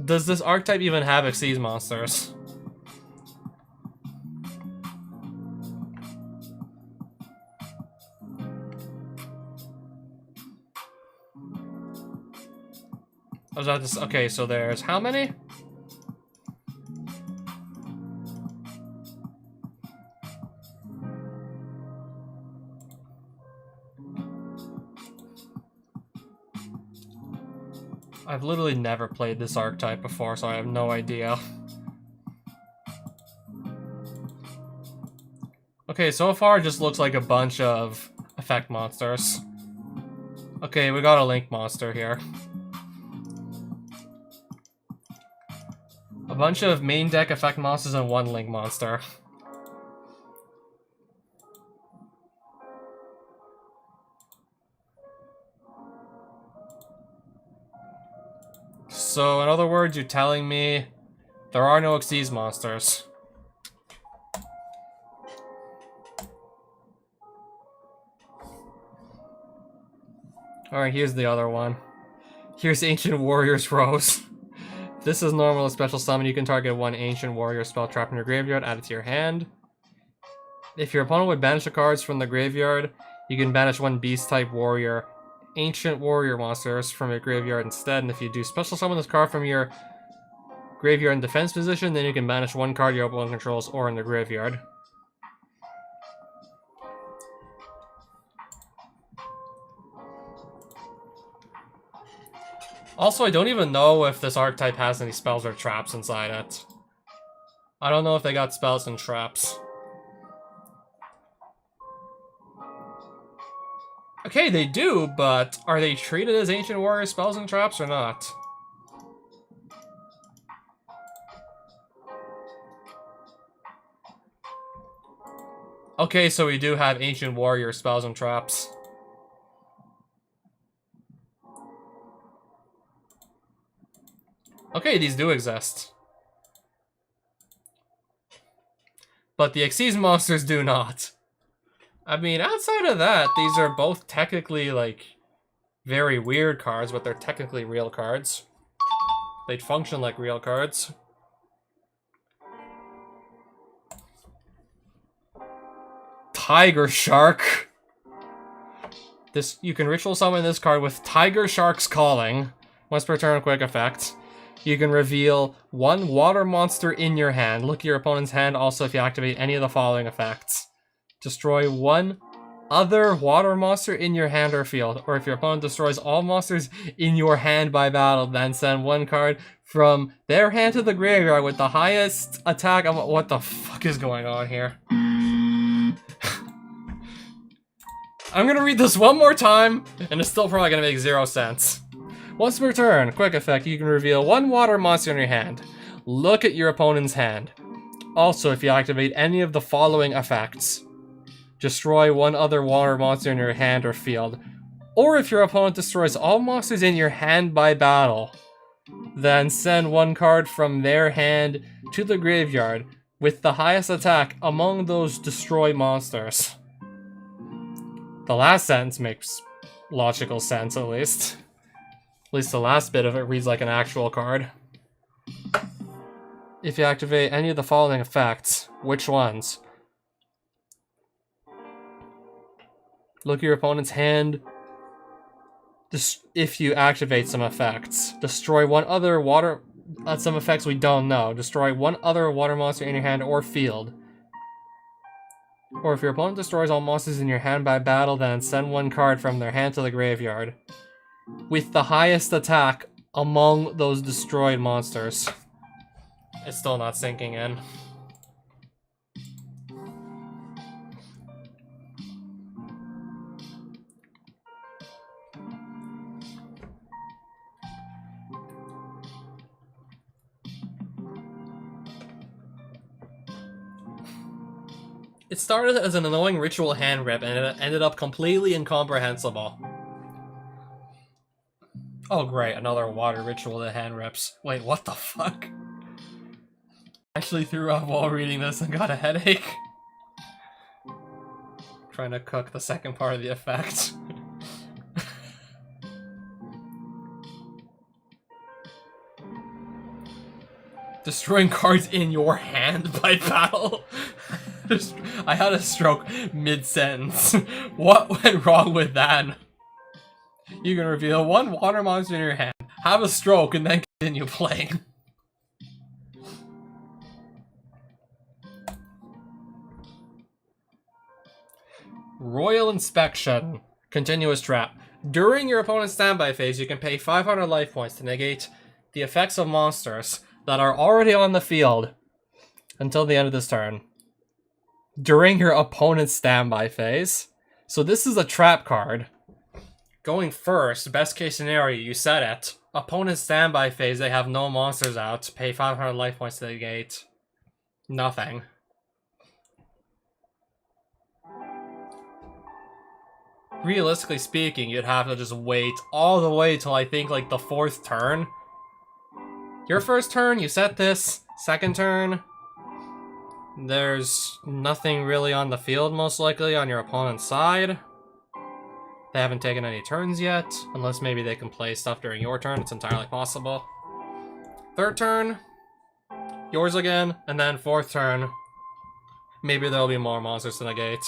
Does this archetype even have Xyz monsters? I was about to say, okay, so there's how many? I've literally never played this archetype before, so I have no idea. Okay, so far it just looks like a bunch of effect monsters. Okay, we got a Link monster here. A bunch of main deck effect monsters and one Link monster. So, in other words, you're telling me there are no Xyz monsters. Alright, here's the other one. Here's Ancient Warriors Rose. If this is normal or special summon, you can target one Ancient Warrior spell trap in your graveyard, add it to your hand. If your opponent would banish the cards from the graveyard, you can banish one Beast-type Warrior Ancient Warrior monsters from your graveyard instead, and if you do special summon this card from your graveyard in defense position, then you can banish one card your opponent controls or in the graveyard. Also, I don't even know if this archetype has any spells or traps inside it. I don't know if they got spells and traps. Okay, they do, but are they treated as Ancient Warrior spells and traps or not? Okay, so we do have Ancient Warrior spells and traps. Okay, these do exist. But the Xyz monsters do not. I mean, outside of that, these are both technically, like, very weird cards, but they're technically real cards. They'd function like real cards. Tiger Shark. You can ritual summon this card with Tiger Shark's Calling. Once per turn, quick effect. You can reveal one water monster in your hand. Look at your opponent's hand also if you activate any of the following effects. Destroy one other water monster in your hand or field. Or if your opponent destroys all monsters in your hand by battle, then send one card from their hand to the graveyard with the highest attack of... What the fuck is going on here? I'm gonna read this one more time, and it's still probably gonna make 0 sense. Once per turn, quick effect, you can reveal one water monster in your hand. Look at your opponent's hand. Also, if you activate any of the following effects, destroy one other water monster in your hand or field. Or if your opponent destroys all monsters in your hand by battle, then send one card from their hand to the graveyard with the highest attack among those destroyed monsters. The last sentence makes logical sense, at least. At least the last bit of it reads like an actual card. If you activate any of the following effects, which ones? Look at your opponent's hand. If you activate some effects, destroy one other water... some effects we don't know. Destroy one other water monster in your hand or field. Or if your opponent destroys all monsters in your hand by battle, then send one card from their hand to the graveyard with the highest attack among those destroyed monsters. It's still not sinking in. It started as an annoying ritual hand rip and it ended up completely incomprehensible. Oh great, another water ritual that hand rips. Wait, what the fuck? I actually threw up while reading this and got a headache. Trying to cook the second part of the effect. Destroying cards in your hand by battle? I had a stroke mid-sentence. What went wrong with that? You can reveal one water monster in your hand, have a stroke, and then continue playing. Royal Inspection. Continuous trap. During your opponent's standby phase, you can pay 500 life points to negate the effects of monsters that are already on the field until the end of this turn. During your opponent's standby phase. So this is a trap card. Going first, best case scenario, you set it. Opponent's standby phase, they have no monsters out. Pay 500 life points to negate nothing. Realistically speaking, you'd have to just wait all the way till I think like the 4th turn. Your first turn, you set this. Second turn, there's nothing really on the field, most likely, on your opponent's side. They haven't taken any turns yet, unless maybe they can play stuff during your turn. It's entirely possible. Third turn, yours again, and then 4th turn, maybe there'll be more monsters to negate.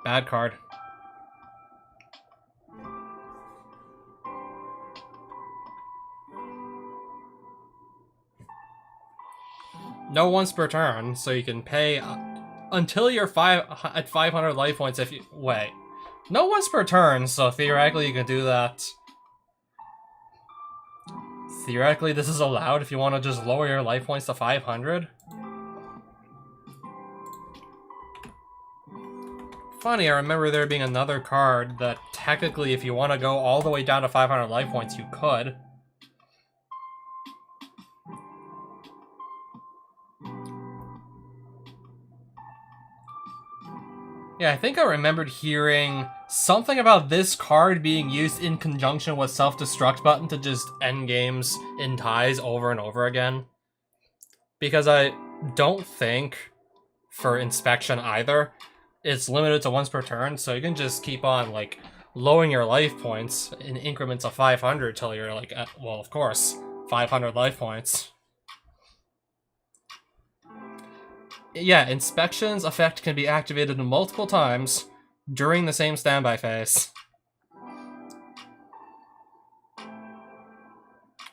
Bad card. No once per turn, so you can pay until you're at 500 life points if you... Wait. No once per turn, so theoretically you can do that. Theoretically this is allowed if you want to just lower your life points to 500. Funny, I remember there being another card that technically if you want to go all the way down to 500 life points, you could. Yeah, I think I remembered hearing something about this card being used in conjunction with self-destruct button to just end games in ties over and over again. Because I don't think, for inspection either, it's limited to once per turn, so you can just keep on, like, lowering your life points in increments of 500 till you're, like, at, well, of course, 500 life points. Yeah, Inspection's effect can be activated multiple times during the same standby phase.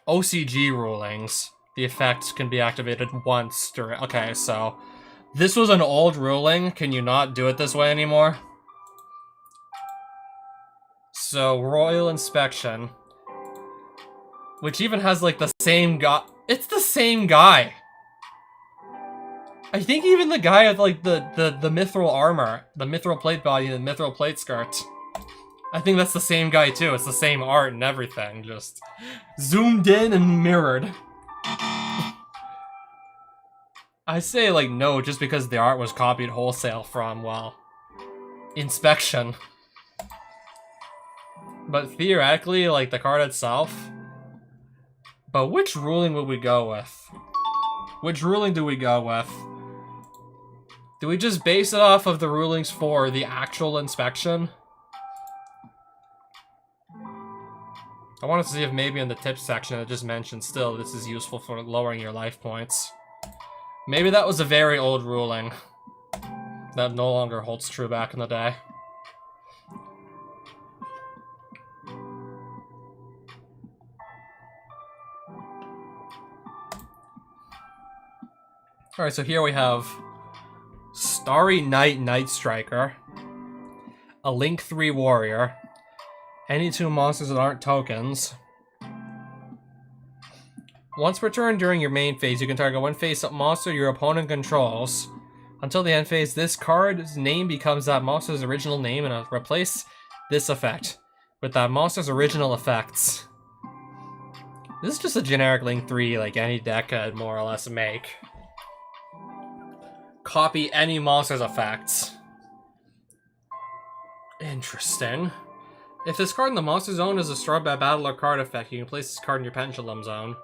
OCG rulings. The effect can be activated once during... Okay, so... This was an old ruling. Can you not do it this way anymore? So, Royal Inspection. Which even has, like, the same guy... It's the same guy! I think even the guy with, like, the mithril armor, the mithril plate body, and the mithril plate skirt. I think that's the same guy, too. It's the same art and everything, just zoomed in and mirrored. I say, like, no, just because the art was copied wholesale from, well, Inspection. But theoretically, like, the card itself... But which ruling would we go with? Which ruling do we go with? Do we just base it off of the rulings for the actual Inspection? I wanted to see if maybe in the tips section it just mentioned still this is useful for lowering your life points. Maybe that was a very old ruling that no longer holds true back in the day. Alright, so here we have Starry Night Night Striker, a Link 3 Warrior, any 2 monsters that aren't tokens. Once per turn during your main phase, you can target one face-up monster your opponent controls. Until the end phase, this card's name becomes that monster's original name and replace this effect with that monster's original effects. This is just a generic Link 3 like any deck could more or less make. Copy any monster's effects. Interesting. If this card in the monster zone is destroyed by a battle or card effect, you can place this card in your pendulum zone.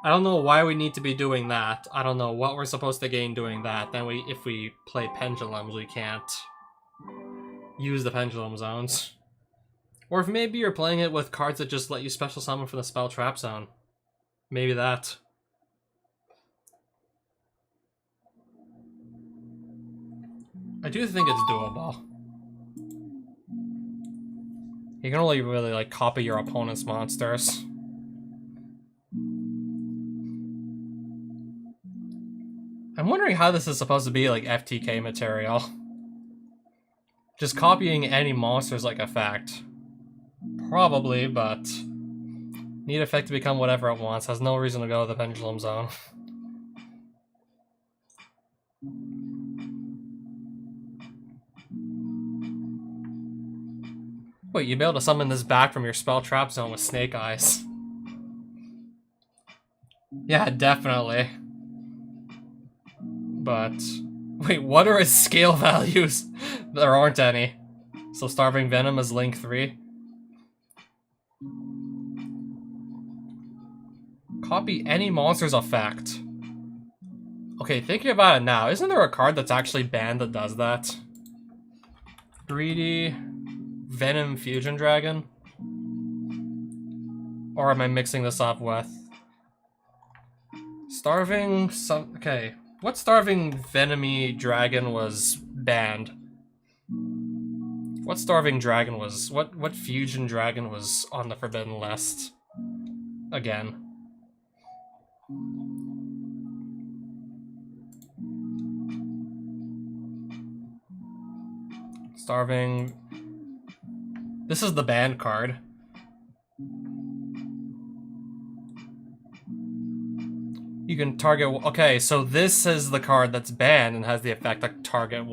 I don't know why we need to be doing that. I don't know what we're supposed to gain doing that. Then if we play pendulums, we can't use the pendulum zones. Or if maybe you're playing it with cards that just let you special summon from the spell trap zone. Maybe that. I do think it's doable. You can only really, like, copy your opponent's monsters. I'm wondering how this is supposed to be, like, FTK material. Just copying any monster's, like, effect. Probably, but... Need effect to become whatever it wants. Has no reason to go to the pendulum zone. Wait, you'd be able to summon this back from your spell trap zone with Snake Eyes. Yeah, definitely. But... Wait, what are his scale values? There aren't any. So Starving Venom is Link 3. Copy any monster's effect. Okay, thinking about it now, isn't there a card that's actually banned that does that? Greedy... Venom Fusion Dragon? Or am I mixing this up with... Starving... Okay, what Starving Venomy Dragon was banned? What Starving Dragon was... What Fusion Dragon was on the Forbidden List? Again. Starving... This is the banned card. You can target... Okay, so this is the card that's banned and has the effect to target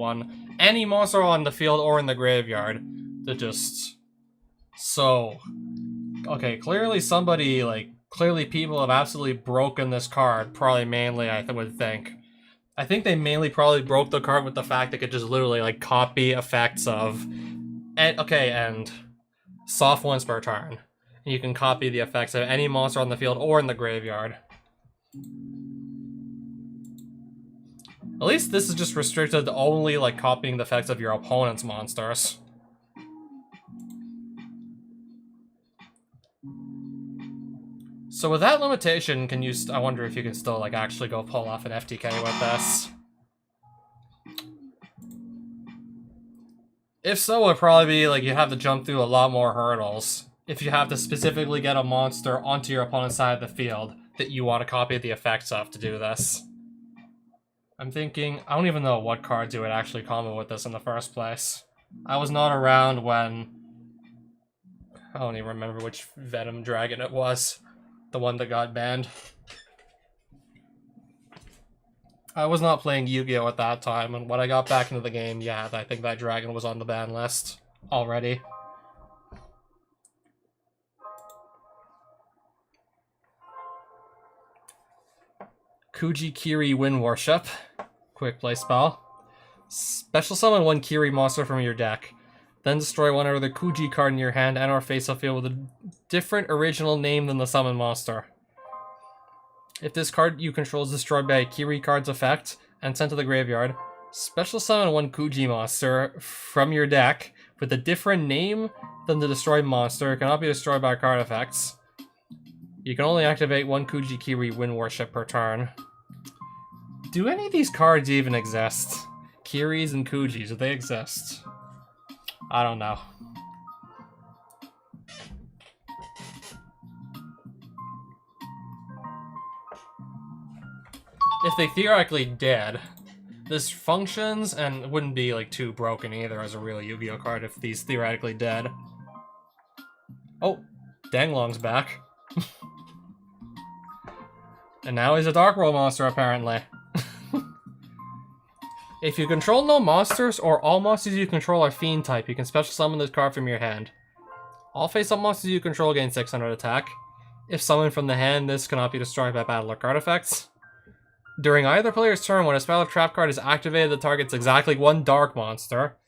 any monster on the field or in the graveyard. That just... So... Okay, clearly somebody, like... Clearly people have absolutely broken this card. Probably mainly, I would think. I think they mainly probably broke the card with the fact they could just literally, like, copy effects of... and soft once per turn. And you can copy the effects of any monster on the field or in the graveyard. At least this is just restricted to only, like, copying the effects of your opponent's monsters. So with that limitation, can you... I wonder if you can still, like, actually go pull off an FTK with this. If so, it would probably be, like, you have to jump through a lot more hurdles. if you have to specifically get a monster onto your opponent's side of the field that you want to copy the effects of to do this. I'm thinking, I don't even know what cards you would actually combo with this in the first place. I was not around when... I don't even remember which Venom Dragon it was. The one that got banned. I was not playing Yu-Gi-Oh! At that time, and when I got back into the game, yeah, I think that dragon was on the ban list already. Kuji Kiri Wind Worship. Quick play spell. Special summon one Kiri monster from your deck. Then destroy one other Kuji card in your hand and or face-up field with a different original name than the summon monster. If this card you control is destroyed by a Kiri card's effect and sent to the graveyard, special summon one Kuji monster from your deck with a different name than the destroyed monster. It cannot be destroyed by card effects. You can only activate one Kuji Kiri Wind Worship per turn. Do any of these cards even exist? Kiris and Kujis, do they exist? I don't know. If they theoretically did, this functions and wouldn't be like too broken either as a real Yu-Gi-Oh card if these theoretically did. Oh, Danglong's back. And now he's a Dark World monster apparently. If you control no monsters, or all monsters you control are fiend type, you can special summon this card from your hand. All face-up monsters you control gain 600 attack. If summoned from the hand, this cannot be destroyed by battle or card effects. During either player's turn, when a spell or trap card is activated that targets exactly one dark monster,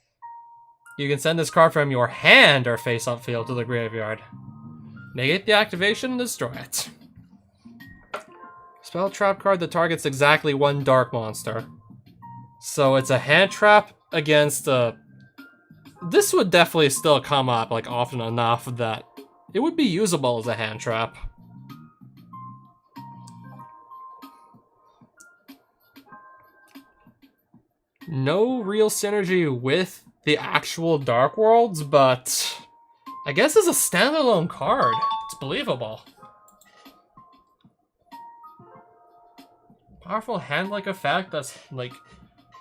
you can send this card from your hand or face-up field to the graveyard. Negate the activation and destroy it. Spell trap card that targets exactly one dark monster. So it's a hand trap against a... This would definitely still come up like often enough that it would be usable as a hand trap. No real synergy with the actual Dark Worlds, but I guess as a standalone card, it's believable. Powerful hand-like effect that's like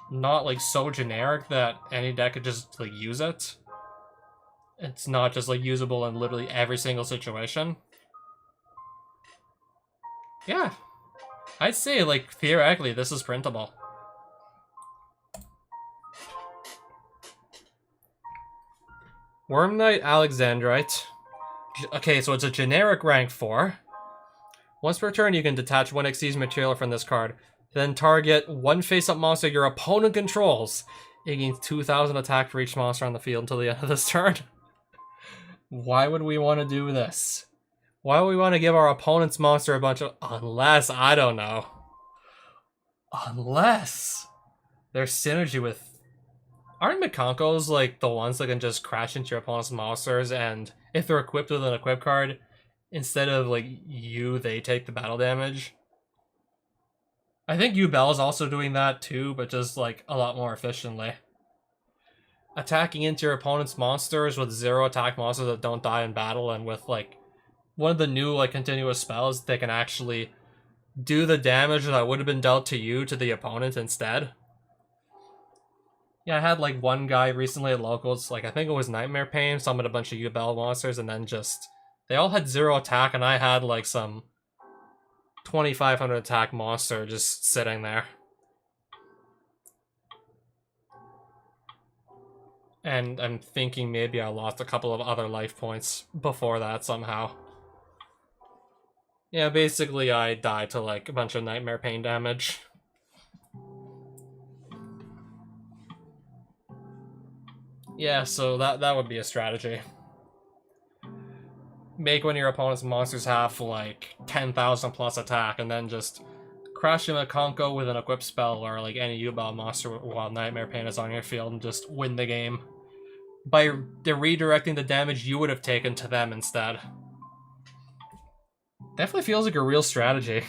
not like so generic that any deck could just like use it. It's not just like usable in literally every single situation. Yeah, I'd say like theoretically this is printable. Worm Knight Alexandrite. Okay, so it's a generic rank 4. Once per turn, you can detach one Xyz material from this card. Then target one face-up monster your opponent controls. It gains 2,000 attack for each monster on the field until the end of this turn. Why would we want to do this? Why would we want to give our opponent's monster a bunch of... Unless, I don't know. Unless there's synergy with... Aren't Mikonkos like the ones that can just crash into your opponent's monsters, and if they're equipped with an equip card, instead of like you, they take the battle damage? I think Yubel is also doing that too, but just like a lot more efficiently. Attacking into your opponent's monsters with 0 attack monsters that don't die in battle, and with like one of the new like continuous spells, they can actually do the damage that would have been dealt to you to the opponent instead. Yeah, I had like one guy recently at locals, like I think it was Nightmare Pain, summoned a bunch of Yubel monsters, and then just they all had 0 attack, and I had like some 2,500 attack monster just sitting there. And I'm thinking maybe I lost a couple of other life points before that somehow. Yeah, basically I died to like a bunch of Nightmare Pain damage. Yeah, so that would be a strategy. Make one of your opponent's monsters have like 10,000 plus attack, and then just crash him a Conko with an equip spell or like any Yubel monster while Nightmare Pain is on your field, and just win the game by redirecting the damage you would have taken to them instead. Definitely feels like a real strategy.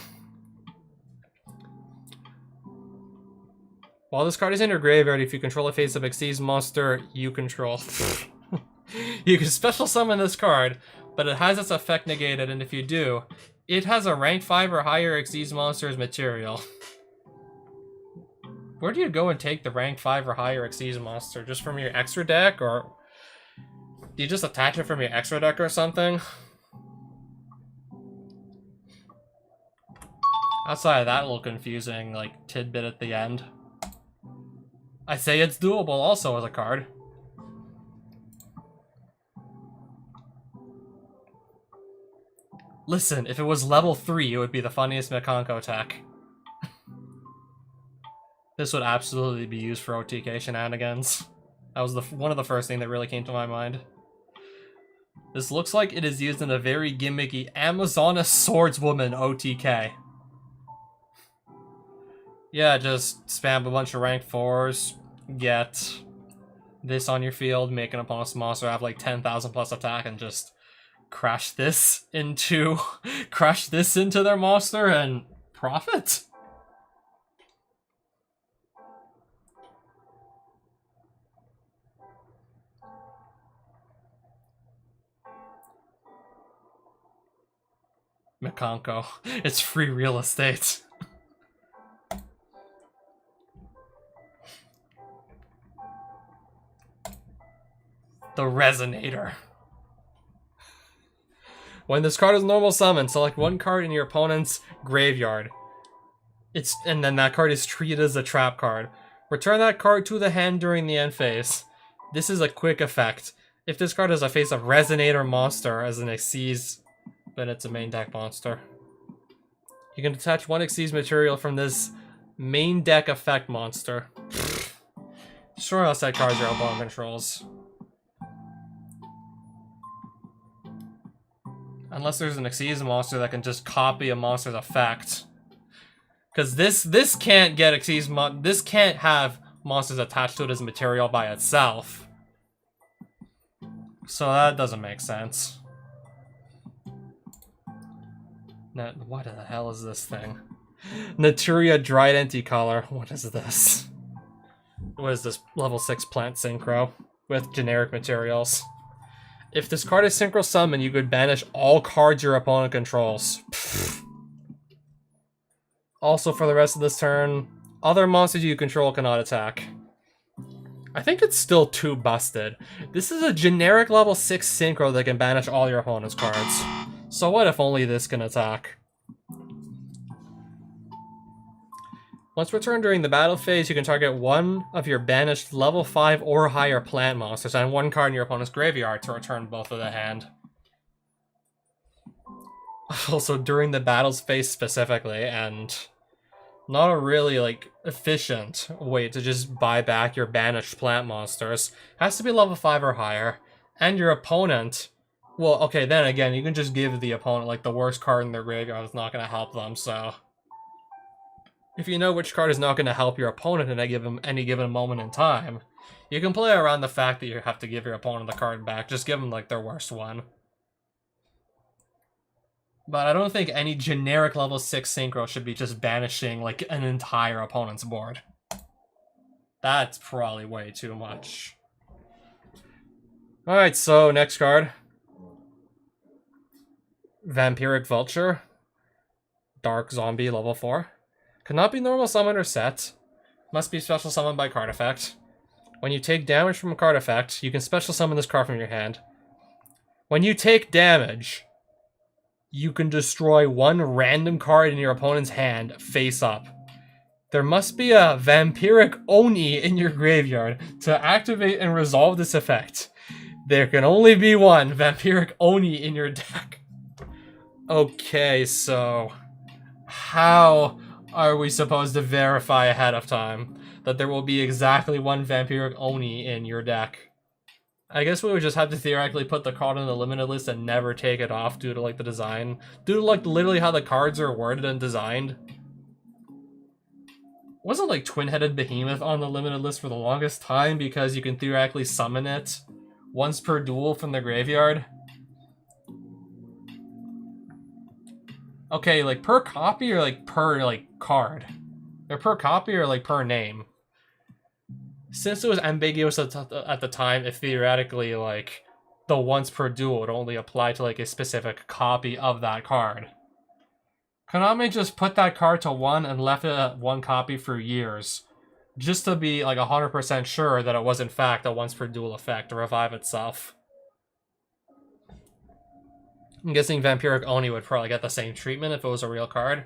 While this card is in your graveyard, if you control a face-up Xyz monster you control, you can special summon this card, but it has its effect negated, and if you do, it has a rank 5 or higher exceeds monster's material. Where do you go and take the rank 5 or higher exceeds monster? Just from your extra deck, or do you just attach it from your extra deck or something? Outside of that little confusing, like, tidbit at the end. I say it's doable also as a card. Listen, if it was level 3, it would be the funniest Mikanko tech. This would absolutely be used for OTK shenanigans. That was one of the first things that really came to my mind. This looks like it is used in a very gimmicky Amazoness Swordswoman OTK. Yeah, just spam a bunch of rank 4s, get this on your field, make an opponent's monster have like 10,000 plus attack, and just crash this into their monster and profit. Mikanko, it's free real estate. The Resonator. When this card is normal summon, select one card in your opponent's graveyard. And then that card is treated as a trap card. Return that card to the hand during the end phase. This is a quick effect. If this card has a face of Resonator monster as an Xyz, then it's a main deck monster. You can detach one Xyz material from this main deck effect monster. Destroy outside cards your opponent controls. Unless there's an Xyz monster that can just copy a monster's effect. Because this can't get Xyz this can't have monsters attached to it as material by itself. So that doesn't make sense. Now, what the hell is this thing? Naturia Dried Anticolor. What is this? What is this? Level 6 plant synchro with generic materials. If this card is synchro summon, you could banish all cards your opponent controls. Pfft. Also, for the rest of this turn, other monsters you control cannot attack. I think it's still too busted. This is a generic level 6 synchro that can banish all your opponent's cards. So what if only this can attack? Once returned during the battle phase, you can target one of your banished level 5 or higher plant monsters and one card in your opponent's graveyard to return both of the hand. Also, during the battles phase specifically, and not a really, like, efficient way to just buy back your banished plant monsters. Has to be level 5 or higher. And your opponent... Well, okay, then again, you can just give the opponent, like, the worst card in their graveyard that's not going to help them, so... If you know which card is not going to help your opponent in any given moment in time, you can play around the fact that you have to give your opponent the card back. Just give them, like, their worst one. But I don't think any generic level 6 synchro should be just banishing, like, an entire opponent's board. That's probably way too much. Alright, so next card. Vampiric Vulture. Dark Zombie, level 4. Cannot be normal summoned or set. Must be special summoned by card effect. When you take damage from a card effect, you can special summon this card from your hand. When you take damage, you can destroy one random card in your opponent's hand face up. There must be a Vampiric Oni in your graveyard to activate and resolve this effect. There can only be one Vampiric Oni in your deck. Okay, so how are we supposed to verify ahead of time that there will be exactly one Vampiric Oni in your deck? I guess we would just have to theoretically put the card on the limited list and never take it off due to, like, the design. Due to, like, literally how the cards are worded and designed. Wasn't, like, Twin-Headed Behemoth on the limited list for the longest time because you can theoretically summon it once per duel from the graveyard? Okay, like, per copy or, like, per, like, card? Or per copy or, like, per name? Since it was ambiguous at the time, if theoretically, like, the once per duel would only apply to like a specific copy of that card. Konami just put that card to 1 and left it at 1 copy for years, just to be like 100% sure that it was in fact a once per duel effect to revive itself. I'm guessing Vampiric Oni would probably get the same treatment if it was a real card.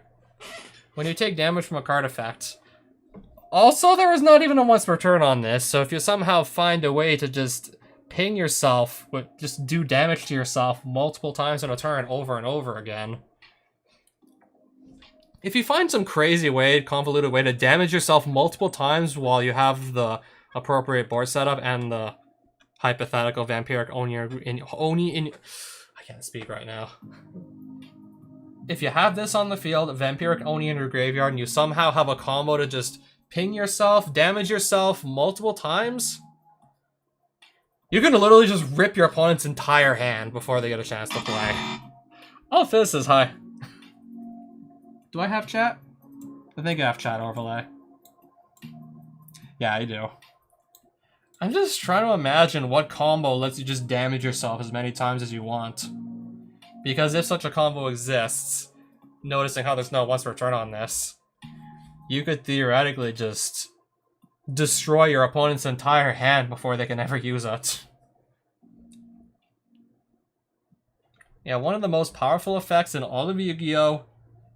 When you take damage from a card effect. Also, there is not even a once per turn on this, so if you somehow find a way to just ping yourself, just do damage to yourself multiple times in a turn over and over again. If you find some crazy way, convoluted way to damage yourself multiple times while you have the appropriate board setup and the hypothetical Vampiric Oni in... I can't speak right now. If you have this on the field, Vampiric Oni in your graveyard, and you somehow have a combo to just ping yourself, damage yourself multiple times, you can literally just rip your opponent's entire hand before they get a chance to play. Oh, Fizz is hi. Do I have chat? I think I have chat overlay. Yeah, I do. I'm just trying to imagine what combo lets you just damage yourself as many times as you want. Because if such a combo exists, noticing how there's no once per turn on this, you could theoretically just destroy your opponent's entire hand before they can ever use it. Yeah, one of the most powerful effects in all of Yu-Gi-Oh!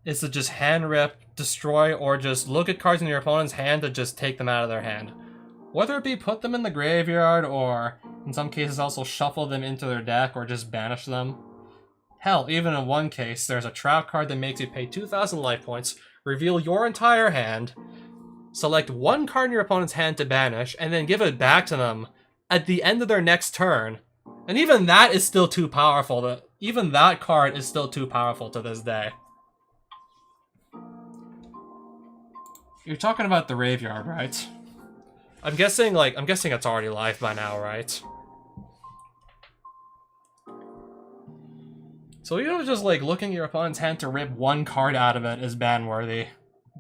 Is to just hand rip, destroy, or just look at cards in your opponent's hand to just take them out of their hand. Whether it be put them in the graveyard, or in some cases also shuffle them into their deck, or just banish them. Hell, even in one case, there's a trap card that makes you pay 2,000 life points, reveal your entire hand, select one card in your opponent's hand to banish, and then give it back to them at the end of their next turn. And even that is still too powerful. Even that card is still too powerful to this day. You're talking about the graveyard, right? I'm guessing it's already live by now, right? So even just like looking at your opponent's hand to rip one card out of it is ban-worthy.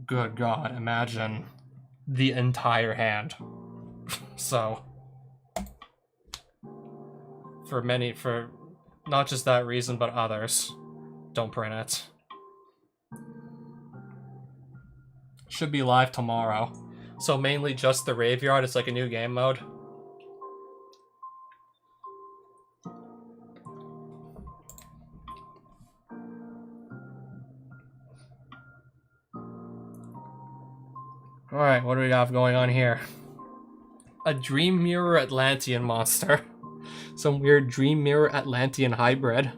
Good God, imagine the entire hand. So, for not just that reason, but others, don't print it. Should be live tomorrow. So mainly just the graveyard, it's like a new game mode. Alright, what do we have going on here? A Dream Mirror Atlantean monster. Some weird Dream Mirror Atlantean hybrid.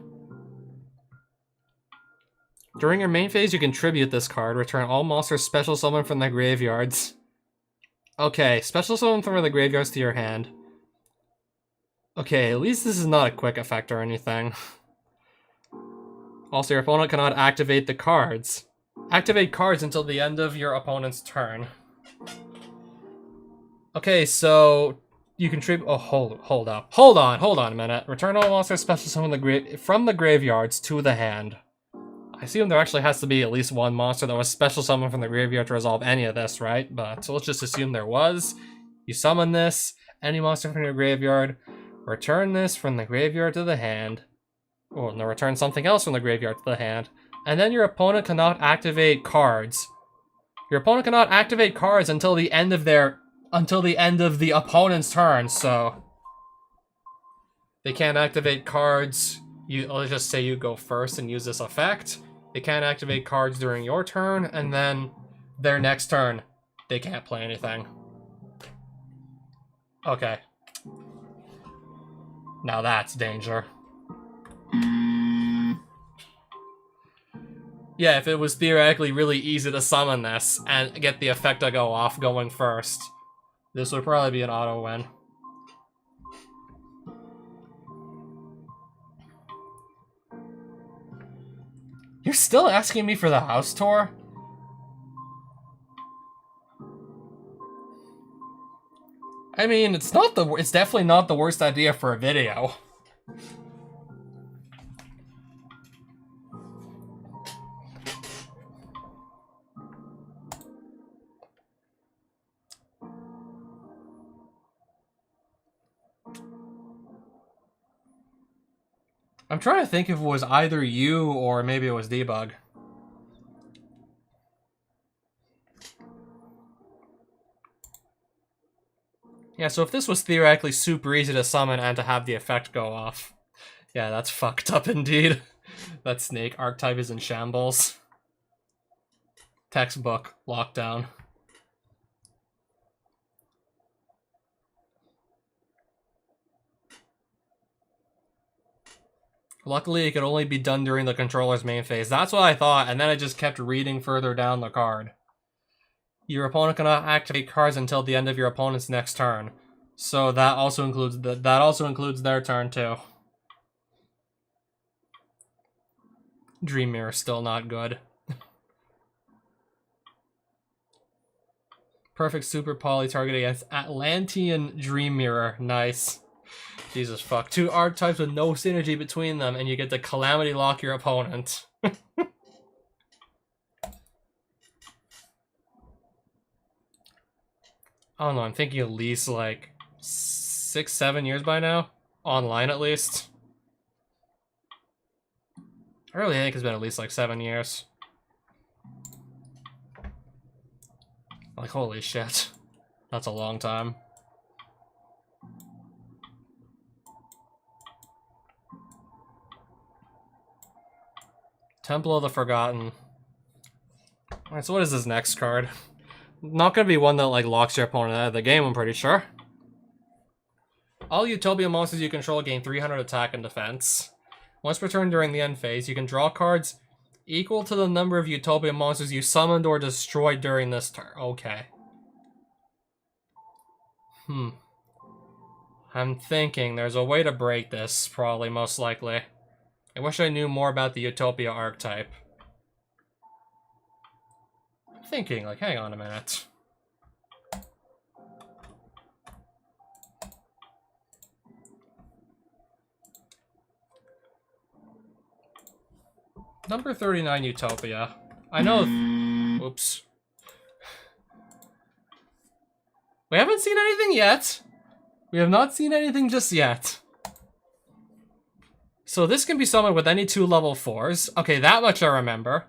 During your main phase, you can tribute this card. Return all monsters special summon from their graveyards. Okay, special summon from the graveyards to your hand. Okay, at least this is not a quick effect or anything. Also, your opponent cannot activate the cards. Activate cards until the end of your opponent's turn. Okay, so you contribute. Oh, hold up. Hold on a minute. Return all monsters special summon from the graveyards to the hand. I assume there actually has to be at least one monster that was special summoned from the graveyard to resolve any of this, right? But so let's just assume there was. You summon this, any monster from your graveyard, return this from the graveyard to the hand. Or no, return something else from the graveyard to the hand. And then your opponent cannot activate cards. Your opponent cannot activate cards until the end of the opponent's turn, so they can't activate cards. Let's just say you go first and use this effect. They can't activate cards during your turn, and then their next turn, they can't play anything. Okay. Now that's danger. Yeah, if it was theoretically really easy to summon this and get the effect to go off going first, this would probably be an auto win. You're still asking me for the house tour? I mean, it's definitely not the worst idea for a video. I'm trying to think if it was either you or maybe it was Debug. Yeah, so if this was theoretically super easy to summon and to have the effect go off. Yeah, that's fucked up indeed. That snake archetype is in shambles. Textbook lockdown. Luckily, it could only be done during the controller's main phase. That's what I thought, and then I just kept reading further down the card. Your opponent cannot activate cards until the end of your opponent's next turn. So that also includes their turn too. Dream Mirror still not good. Perfect super poly target against Atlantean Dream Mirror. Nice. Jesus fuck. 2 archetypes with no synergy between them, and you get to Calamity Lock your opponent. I don't know, I'm thinking at least like 6-7 years by now. Online at least. I really think it's been at least like 7 years. Like, holy shit. That's a long time. Temple of the Forgotten. Alright, so what is this next card? Not gonna be one that like locks your opponent out of the game, I'm pretty sure. All Utopia monsters you control gain 300 attack and defense. Once per turn during the end phase, you can draw cards equal to the number of Utopia monsters you summoned or destroyed during this turn. Okay. I'm thinking there's a way to break this, probably, most likely. I wish I knew more about the Utopia archetype. I'm thinking, like, hang on a minute. Number 39 Utopia. I know... Oops. We haven't seen anything yet. We have not seen anything just yet. So this can be summoned with any 2 level 4s. Okay, that much I remember.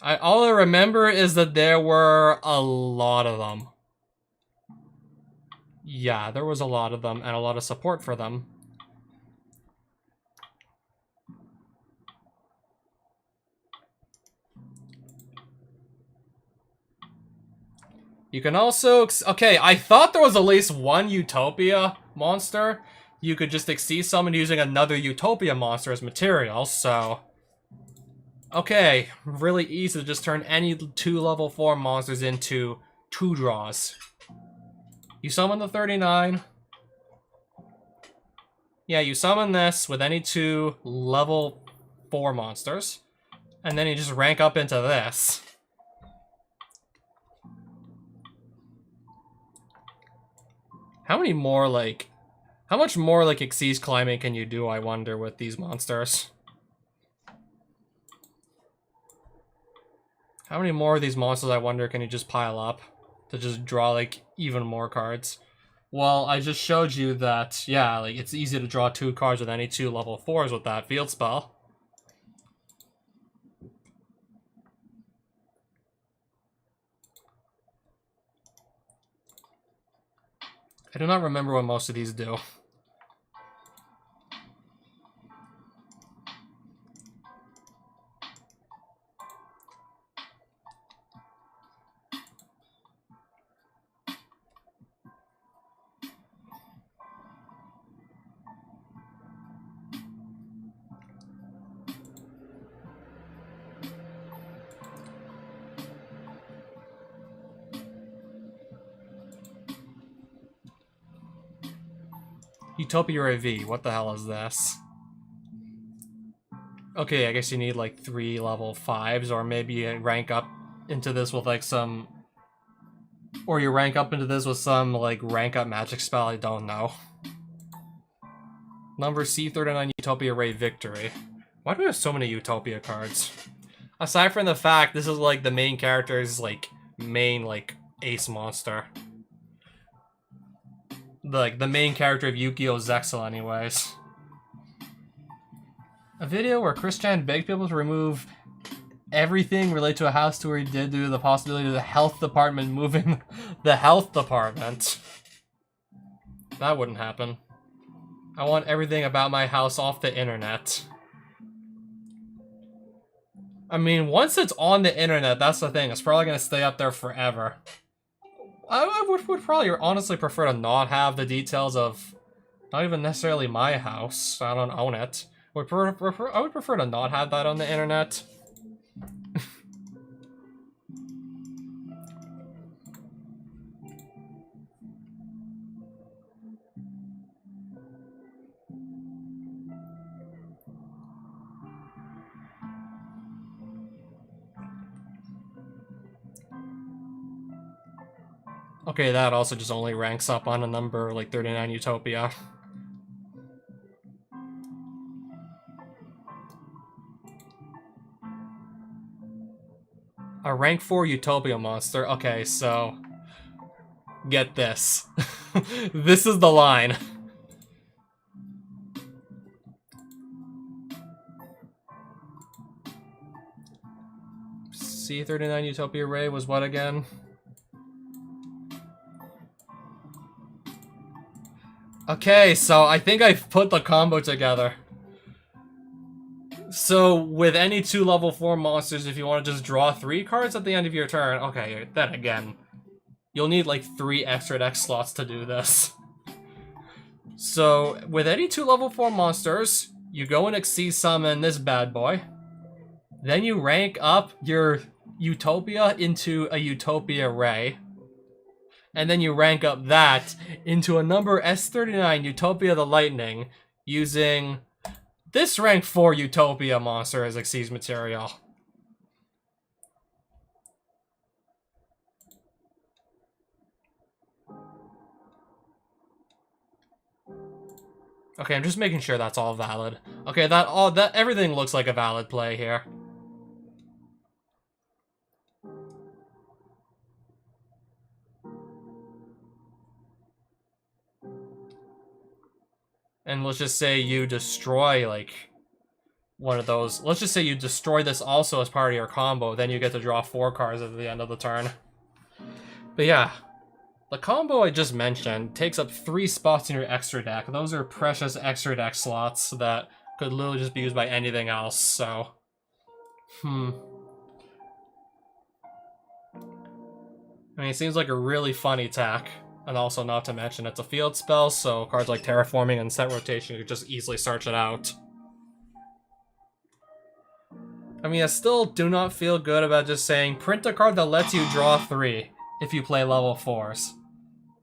All I remember is that there were a lot of them. Yeah, there was a lot of them, and a lot of support for them. You can also... Okay, I thought there was at least one Utopia monster. You could just exceed summon using another Utopia monster as material, so... Okay, really easy to just turn any 2 level 4 monsters into 2 draws. You summon the 39. Yeah, you summon this with any 2 level 4 monsters. And then you just rank up into this. How many more, like... How much more, like, Xyz climbing can you do, I wonder, with these monsters? How many more of these monsters, I wonder, can you just pile up to just draw, like, even more cards? Well, I just showed you that, yeah, like, it's easy to draw 2 cards with any 2 level 4s with that field spell. I do not remember what most of these do. Utopia AV, what the hell is this? Okay, I guess you need like 3 level 5s, or maybe you rank up into this with like some... Or you rank up into this with some like rank up magic spell, I don't know. Number C39 Utopia Ray Victory. Why do we have so many Utopia cards? Aside from the fact this is like the main character's like main like ace monster. like the main character of Yugioh Zexal anyways. A video where Chris Chan begged people to remove everything related to a house tour he did due to the possibility of the health department moving the health department. That wouldn't happen. I want everything about my house off the internet. I mean, once it's on the internet, that's the thing. It's probably going to stay up there forever. I would probably honestly prefer to not have the details of not even necessarily my house. I don't own it. I would prefer to not have that on the internet. Okay, that also just only ranks up on a number like 39 Utopia. A rank 4 Utopia monster. Okay, so get this. This is the line. C39 Utopia Ray was what again? Okay, so I think I've put the combo together. So, with any 2 level 4 monsters, if you want to just draw 3 cards at the end of your turn, okay, then again, you'll need like 3 extra deck slots to do this. So, with any 2 level 4 monsters, you go and Exceed Summon this bad boy. Then you rank up your Utopia into a Utopia Ray. And then you rank up that into a number S39 Utopia the Lightning using this rank 4 Utopia monster as Exceed material. Okay, I'm just making sure that's all valid. Okay, everything looks like a valid play here. And let's just say you destroy, like, one of those. Let's just say you destroy this also as part of your combo. Then you get to draw 4 cards at the end of the turn. But yeah, the combo I just mentioned takes up 3 spots in your extra deck. Those are precious extra deck slots that could literally just be used by anything else, so... I mean, it seems like a really funny attack. And also, not to mention, it's a field spell, so cards like Terraforming and Set Rotation could just easily search it out. I mean, I still do not feel good about just saying, print a card that lets you draw 3 if you play level 4s.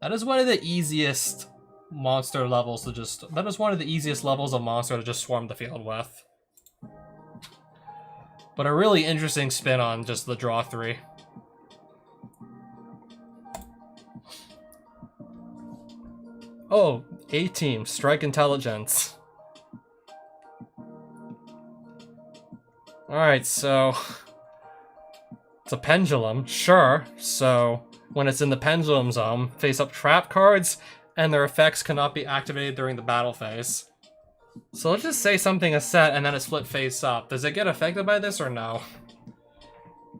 That is one of the easiest monster levels to just... That is one of the easiest levels of monster to just swarm the field with. But a really interesting spin on just the draw 3. Oh, A-Team, Strike Intelligence. Alright, so... It's a pendulum, sure. So, when it's in the pendulum zone, face up trap cards, and their effects cannot be activated during the battle phase. So let's just say something is set, and then it's flipped face up. Does it get affected by this, or no?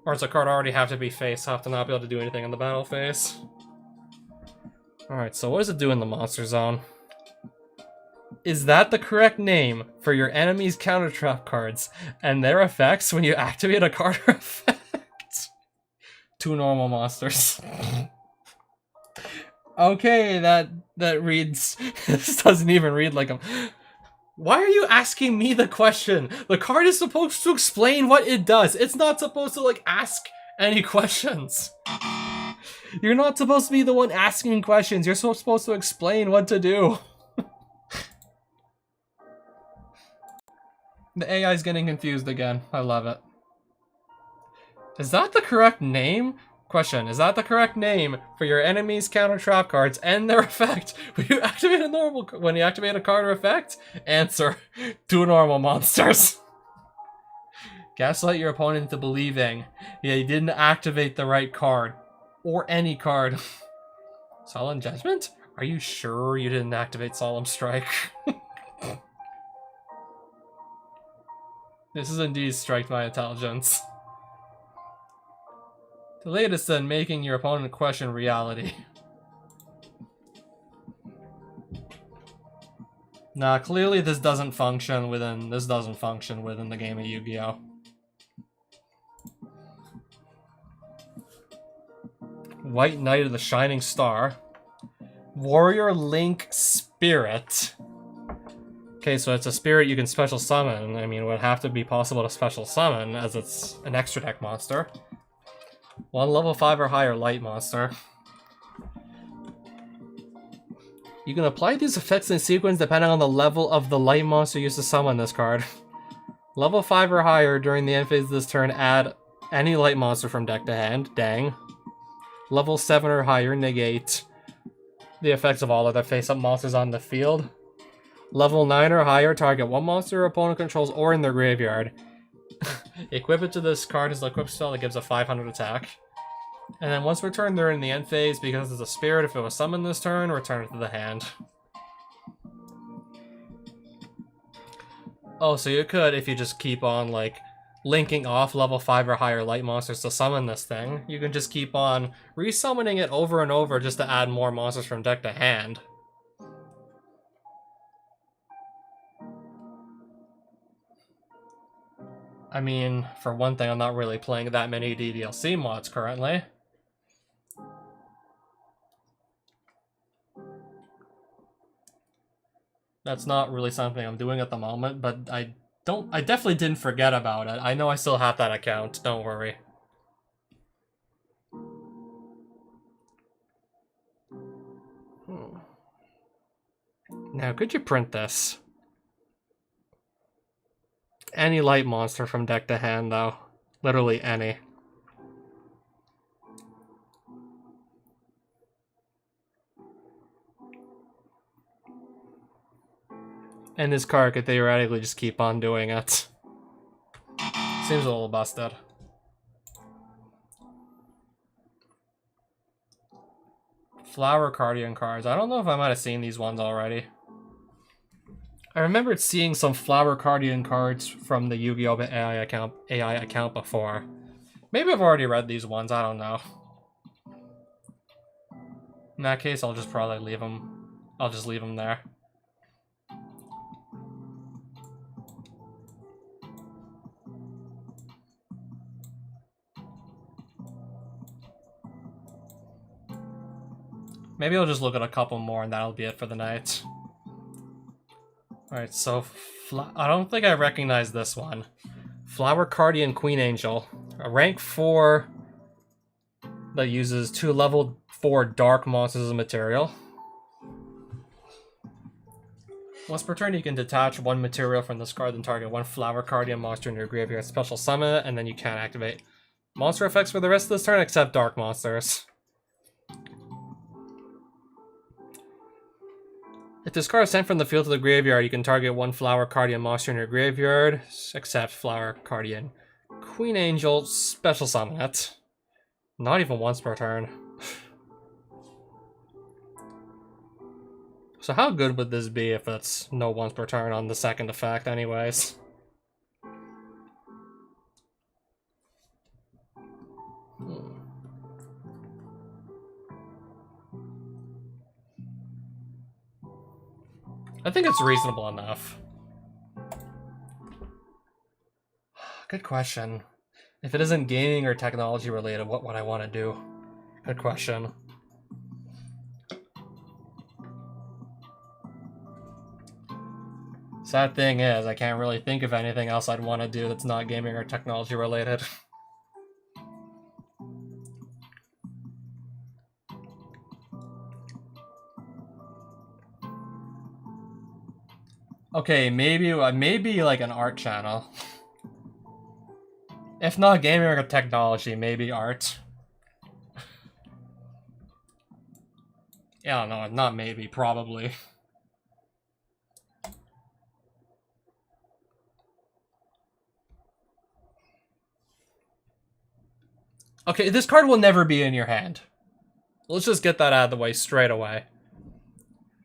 Or does the card already have to be face up to not be able to do anything in the battle phase? Alright, so what does it do in the monster zone? Is that the correct name for your enemy's counter trap cards and their effects when you activate a card or effect? 2 normal monsters. Okay, that reads... This doesn't even read like a... Why are you asking me the question? The card is supposed to explain what it does. It's not supposed to, like, ask any questions. You're not supposed to be the one asking questions. You're supposed to explain what to do. The AI is getting confused again. I love it. Is that the correct name? Question, is that the correct name for your enemy's counter trap cards and their effect when you activate a card or effect? Answer, 2 normal monsters. Gaslight your opponent into believing they didn't activate the right card. Or any card. Solemn Judgment? Are you sure you didn't activate Solemn Strike? This is indeed strike my intelligence. The latest in making your opponent question reality. Nah, clearly this doesn't function within the game of Yu-Gi-Oh! White Knight of the Shining Star. Warrior Link Spirit. Okay, so it's a spirit you can special summon. I mean, it would have to be possible to special summon, as it's an extra deck monster. One level 5 or higher light monster. You can apply these effects in sequence depending on the level of the light monster used to summon this card. Level 5 or higher during the end phase of this turn, add any light monster from deck to hand. Dang. Level 7 or higher, negate the effects of all other face-up monsters on the field. Level 9 or higher, target one monster your opponent controls or in their graveyard. Equip it to this card as the equip spell that gives a 500 attack. And then once returned during the end phase, because it's a spirit, if it was summoned this turn, return it to the hand. Oh, so you could, if you just keep on, like, linking off level 5 or higher light monsters to summon this thing, you can just keep on resummoning it over and over just to add more monsters from deck to hand. I mean, for one thing, I'm not really playing that many DDLC mods currently. That's not really something I'm doing at the moment, but I definitely didn't forget about it. I know I still have that account, don't worry. Now, could you print this? Any light monster from deck to hand, though. Literally any. And this card could theoretically just keep on doing it. Seems a little busted. Flower Guardian cards. I don't know if I might have seen these ones already. I remembered seeing some Flower Guardian cards from the Yu-Gi-Oh! AI account before. Maybe I've already read these ones, I don't know. In that case, I'll just probably leave them. I'll just leave them there. Maybe I'll just look at a couple more and that'll be it for the night. Alright, so I don't think I recognize this one. Flower Guardian Queen Angel. A rank 4 that uses 2 level 4 dark monsters as a material. Once per turn, you can detach one material from this card and target one Flower Guardian monster in your graveyard, special summon it, and then you can't activate monster effects for the rest of this turn except dark monsters. If this card is sent from the field to the graveyard, you can target one Flower Guardian monster in your graveyard, except Flower Guardian Queen Angel, special summon it. Not even once per turn. So how good would this be if it's no once per turn on the second effect anyways? I think it's reasonable enough. Good question. If it isn't gaming or technology related, what would I want to do? Good question. Sad thing is, I can't really think of anything else I'd want to do that's not gaming or technology related. Okay, maybe like an art channel. If not gaming or technology, maybe art. Yeah, no, not maybe, probably. Okay, this card will never be in your hand. Let's just get that out of the way straight away.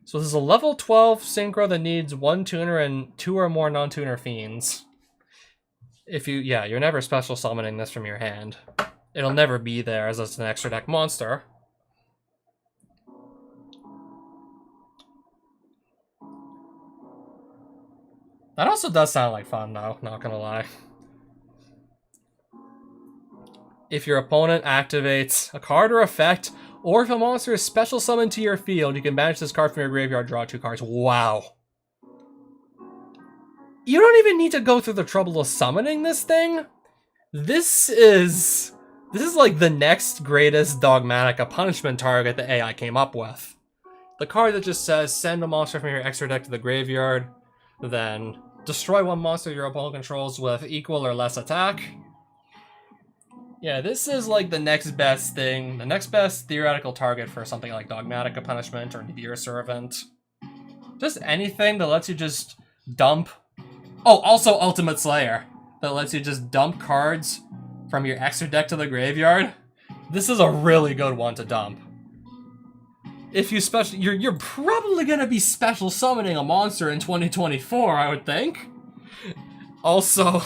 So this is a level 12 synchro that needs 1 tuner and 2 or more non-tuner fiends. If you, yeah, you're never special summoning this from your hand. It'll never be there as it's an extra deck monster. That also does sound like fun though, not gonna lie. If your opponent activates a card or effect, or if a monster is special summoned to your field, you can banish this card from your graveyard, draw 2 cards. Wow. You don't even need to go through the trouble of summoning this thing. This is like the next greatest Dogmatica punishment target the AI came up with. The card that just says, send a monster from your extra deck to the graveyard, then destroy 1 monster your opponent controls with equal or less attack. Yeah, this is like the next best thing, the next best theoretical target for something like Dogmatica Punishment or Nadir Servant. Just anything that lets you just dump... Oh, also Ultimate Slayer, that lets you just dump cards from your extra deck to the graveyard. This is a really good one to dump. If you special... You're probably gonna be special summoning a monster in 2024, I would think. Also...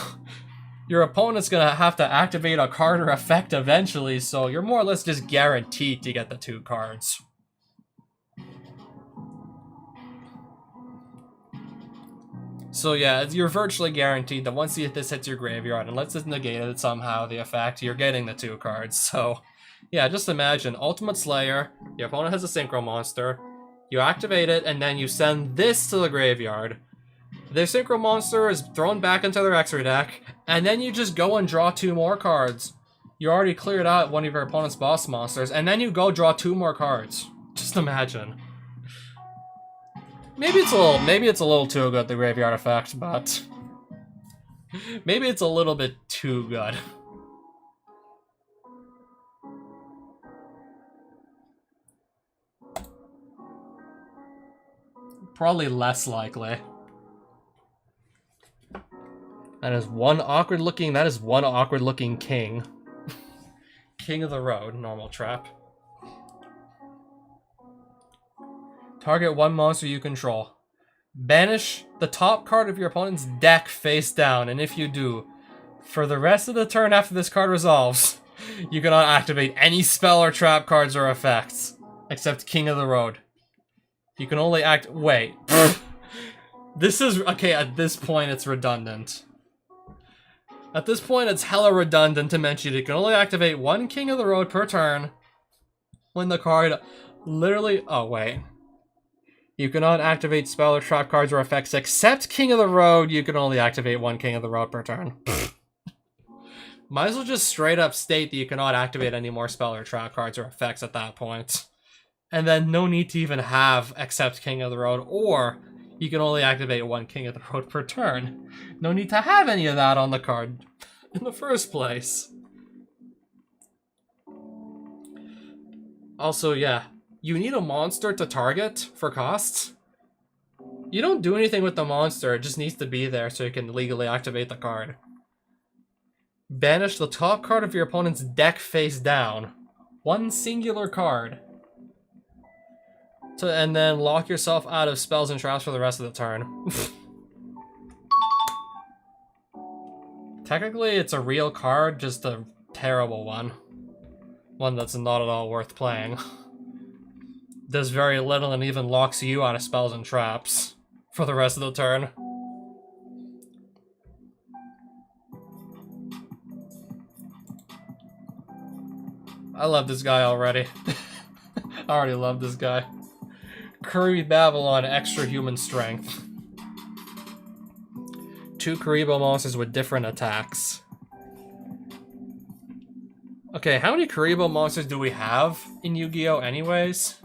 Your opponent's gonna have to activate a card or effect eventually, so you're more or less just guaranteed to get the 2 cards. So yeah, you're virtually guaranteed that once this hits your graveyard, unless it's negated somehow, the effect, you're getting the 2 cards. So yeah, just imagine, Ultimate Slayer, your opponent has a Synchro monster, you activate it, and then you send this to the graveyard. Their Synchro monster is thrown back into their extra deck, and then you just go and draw 2 more cards. You already cleared out one of your opponent's boss monsters, and then you go draw 2 more cards. Just imagine. Maybe it's a little too good, the graveyard effect, but maybe it's a little bit too good. Probably less likely. That is one awkward looking king. King of the road, normal trap. Target 1 monster you control. Banish the top card of your opponent's deck face down, and if you do, for the rest of the turn after this card resolves, you cannot activate any spell or trap cards or effects, except King of the Road. You can only wait. This is, okay, at this point it's redundant. At this point, it's hella redundant to mention you can only activate 1 King of the Road per turn when the card literally... Oh, wait. You cannot activate spell or trap cards or effects except King of the Road. You can only activate 1 King of the Road per turn. Might as well just straight up state that you cannot activate any more spell or trap cards or effects at that point. And then no need to even have except King of the Road, or... You can only activate 1 King of the Road per turn. No need to have any of that on the card in the first place. Also, yeah, you need a monster to target for costs. You don't do anything with the monster, it just needs to be there so you can legally activate the card. Banish the top card of your opponent's deck face down. 1 singular card. And then lock yourself out of spells and traps for the rest of the turn. Technically, it's a real card, just a terrible one. One that's not at all worth playing. Does very little and even locks you out of spells and traps for the rest of the turn. I love this guy already. I already love this guy. Curry Babylon, extra human strength. 2 Karibo monsters with different attacks. Okay, how many Karibo monsters do we have in Yu-Gi-Oh anyways?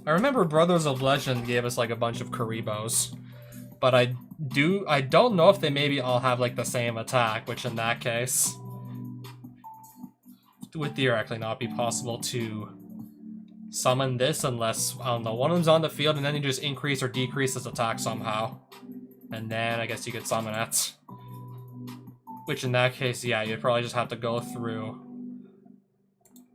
I remember Brothers of Legend gave us like a bunch of Karibos. But I don't know if they maybe all have like the same attack, which in that case would theoretically not be possible to summon this unless, I don't know, one of them's on the field and then you just increase or decrease its attack somehow. And then I guess you could summon it. Which in that case, yeah, you'd probably just have to go through...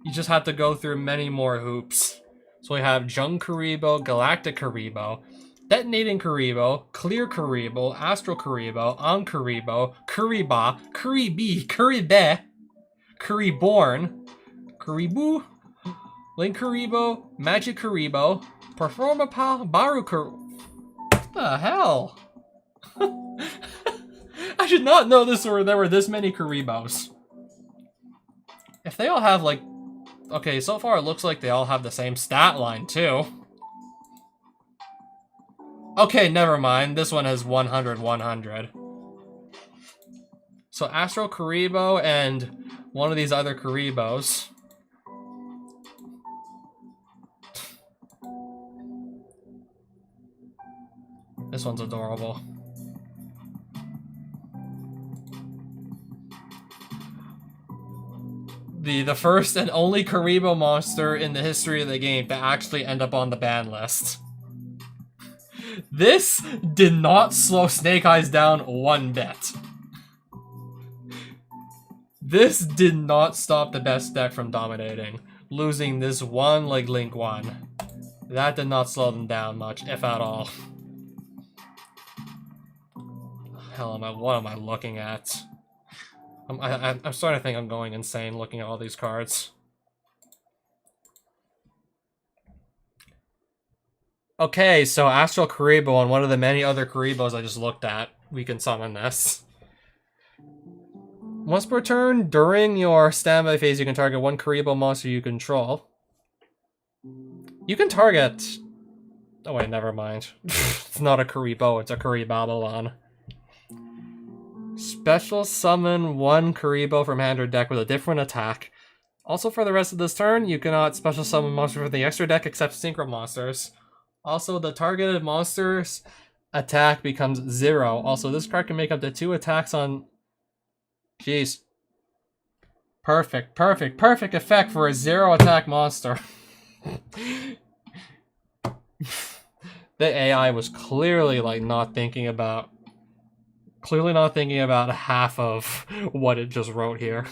You just have to go through many more hoops So we have Jung Kuribo, Galactic Kuribo, Detonating Kuribo, Clear Kuribo, Astral Kuribo, On Kuribo, Kuriba, Kuribi, Kuribe, Kuriborn, Kuribu, Link Kuribo, Magic Kuribo, Performapal, Baru Kuribo. What the hell? I did not know there were this many Kuribos. If they all have like... Okay, so far it looks like they all have the same stat line too. Okay, never mind. This one has 100, 100. So Astro Kuribo and one of these other Kuribos. This one's adorable. The first and only Kuribo monster in the history of the game to actually end up on the ban list. This did not slow Snake Eyes down one bit. This did not stop the best deck from dominating. Losing this one like Link 1. That did not slow them down much, if at all. Hell am I, what am I looking at? I'm starting to think I'm going insane looking at all these cards. Okay, so Astral Kuribo and one of the many other Kuribos I just looked at. We can summon this. Once per turn, during your standby phase, you can target one Kuribo monster you control. You can target... Oh wait, never mind. It's not a Kuribo, it's a Kuribabylon. Special summon one Kuribo from hand or deck with a different attack. Also, for the rest of this turn, you cannot special summon monsters from the extra deck except synchro monsters. Also, the targeted monster's attack becomes 0. Also, this card can make up to 2 attacks on... Jeez. Perfect, perfect, perfect effect for a 0 attack monster. The AI was clearly, like, not thinking about half of what it just wrote here.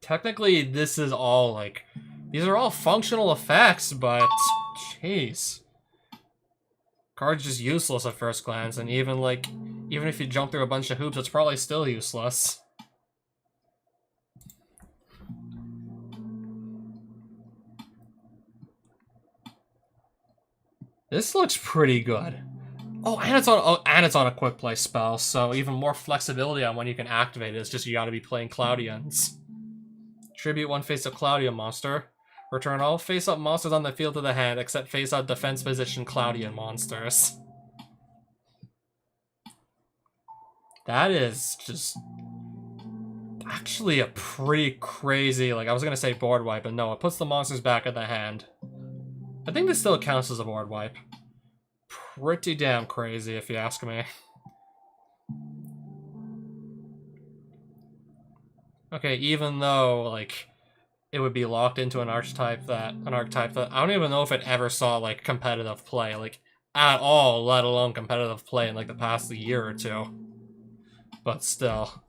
Technically, this is all, like... These are all functional effects, but... Jeez. Card's just useless at first glance, and even if you jump through a bunch of hoops, it's probably still useless. This looks pretty good. Oh, and it's on a quick play spell, so even more flexibility on when you can activate it. It's just you gotta be playing Cloudians. Tribute one face-up Cloudian monster. Return all face-up monsters on the field to the hand, except face-up defense position Cloudian monsters. That is just... actually a pretty crazy... Like, I was gonna say board wipe, but no, it puts the monsters back in the hand. I think this still counts as a board wipe. Pretty damn crazy, if you ask me. Okay, even though, like... it would be locked into an archetype that I don't even know if it ever saw like competitive play, like at all, let alone competitive play in like the past year or two. But still.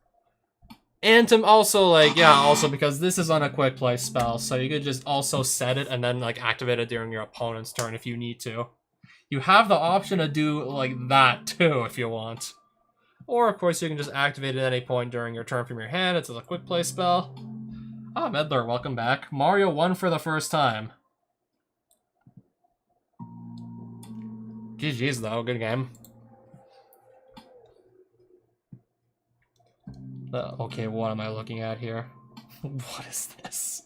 And to also like, yeah, also because this is on a quick play spell, so you could just also set it and then like activate it during your opponent's turn if you need to. You have the option to do like that too if you want. Or of course you can just activate it at any point during your turn from your hand. It's a quick play spell. Ah, Medler, welcome back. Mario won for the first time. GG's though, good game. Okay, what am I looking at here? What is this?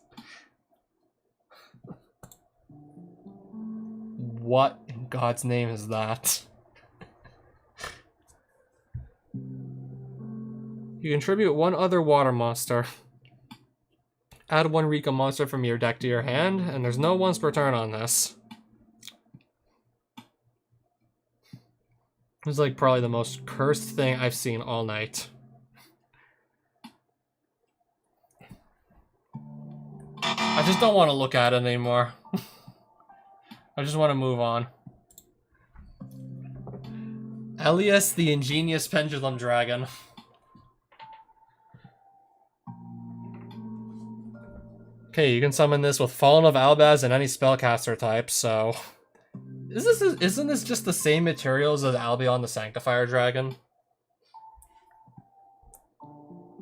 What in God's name is that? You contribute one other water monster. Add one Rika monster from your deck to your hand, and there's no once per turn on this. It's like probably the most cursed thing I've seen all night. I just don't want to look at it anymore. I just want to move on. Elias the Ingenious Pendulum Dragon. Okay, you can summon this with Fallen of Albaz and any spellcaster type, so... Isn't this just the same materials as Albion the Sanctifier Dragon?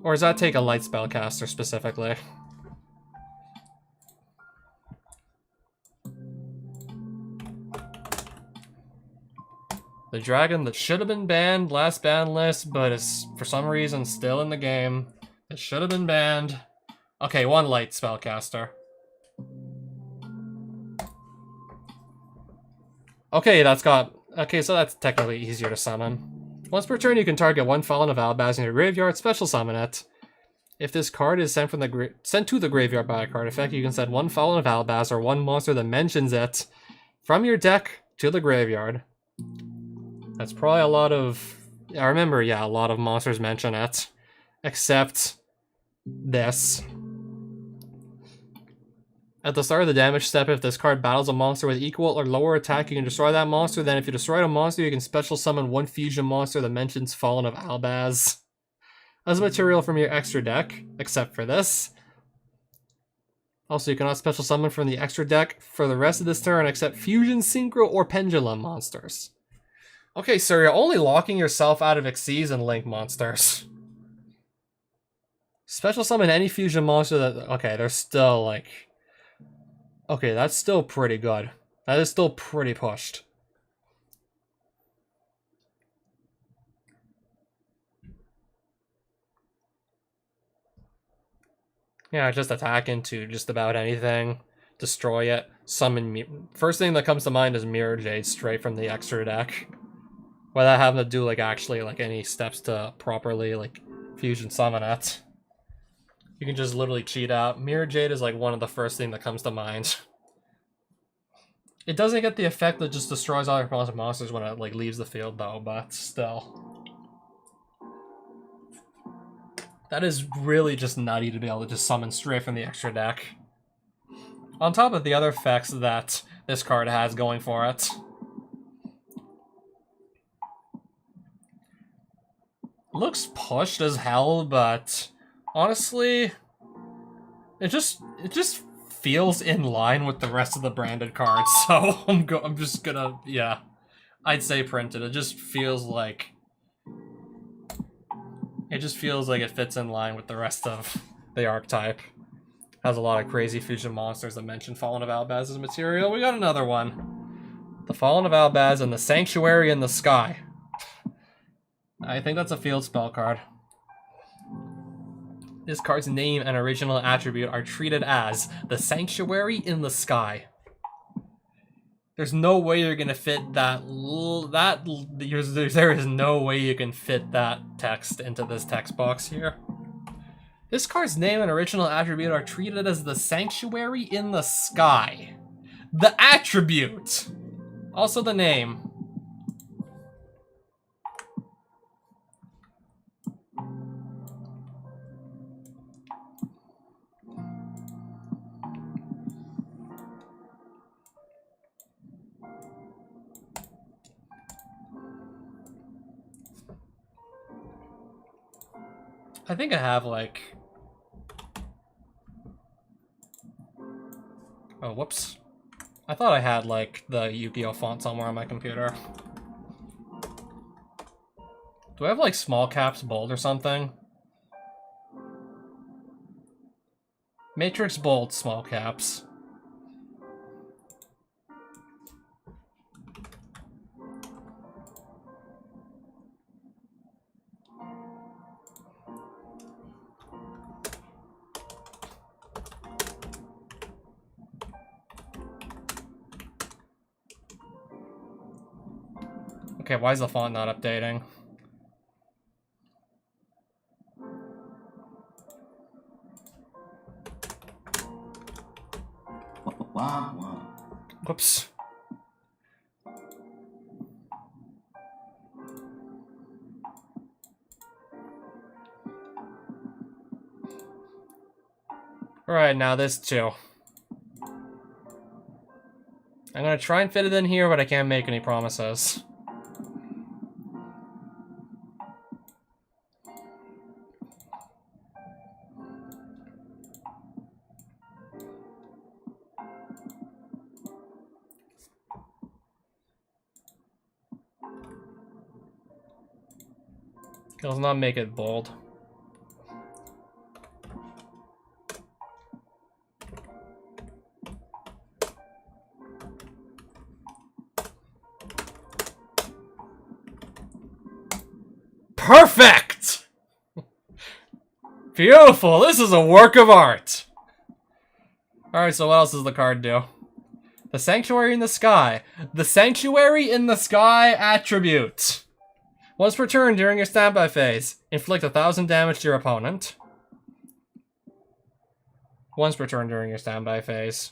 Or does that take a light spellcaster specifically? The dragon that should have been banned last ban list, but is for some reason still in the game. It should have been banned. Okay, one light spellcaster. Okay, so that's technically easier to summon. Once per turn, you can target one Fallen of Albaz in your graveyard, special summon it. If this card is sent to the graveyard by a card effect, you can send one Fallen of Albaz or one monster that mentions it from your deck to the graveyard. That's probably a lot of... I remember, yeah, a lot of monsters mention it. Except this. At the start of the damage step, if this card battles a monster with equal or lower attack, you can destroy that monster. Then if you destroy a monster, you can special summon one fusion monster that mentions Fallen of Albaz as material from your extra deck, except for this. Also, you cannot special summon from the extra deck for the rest of this turn except fusion, synchro, or pendulum monsters. Okay, so you're only locking yourself out of Xyz and Link monsters. Special summon any fusion monster that... Okay, they're still, like... Okay, that's still pretty good. That is still pretty pushed. Yeah, just attack into just about anything. Destroy it. Summon... First thing that comes to mind is Mirror Jade straight from the extra deck. Without having to do, like, actually, like, any steps to properly, like, fusion summon it. You can just literally cheat out. Mirror Jade is, like, one of the first thing that comes to mind. It doesn't get the effect that just destroys all your monsters when it, like, leaves the field, though, but still. That is really just nutty to be able to just summon straight from the extra deck. On top of the other effects that this card has going for it. Looks pushed as hell, but honestly, it just feels in line with the rest of the branded cards. So I'm just gonna, yeah, I'd say print it. It just feels like it fits in line with the rest of the archetype. Has a lot of crazy fusion monsters that mention Fallen of Albaz as material. We got another one. The Fallen of Albaz and the Sanctuary in the Sky. I think that's a field spell card. This card's name and original attribute are treated as the Sanctuary in the Sky. There's no way you're gonna fit there is no way you can fit that text into this text box here. This card's name and original attribute are treated as the Sanctuary in the Sky. The attribute! Also the name. I think I have, like... Oh, whoops. I thought I had, like, the Yugioh font somewhere on my computer. Do I have, like, small caps bold or something? Matrix bold small caps. Okay, why is the font not updating? Whoops. Alright, now this too. I'm gonna try and fit it in here, but I can't make any promises. Let's not make it bold. Perfect! Beautiful! This is a work of art! Alright, so what else does the card do? The Sanctuary in the Sky. The Sanctuary in the Sky attribute. Once per turn during your standby phase, inflict 1,000 damage to your opponent. Once per turn during your standby phase.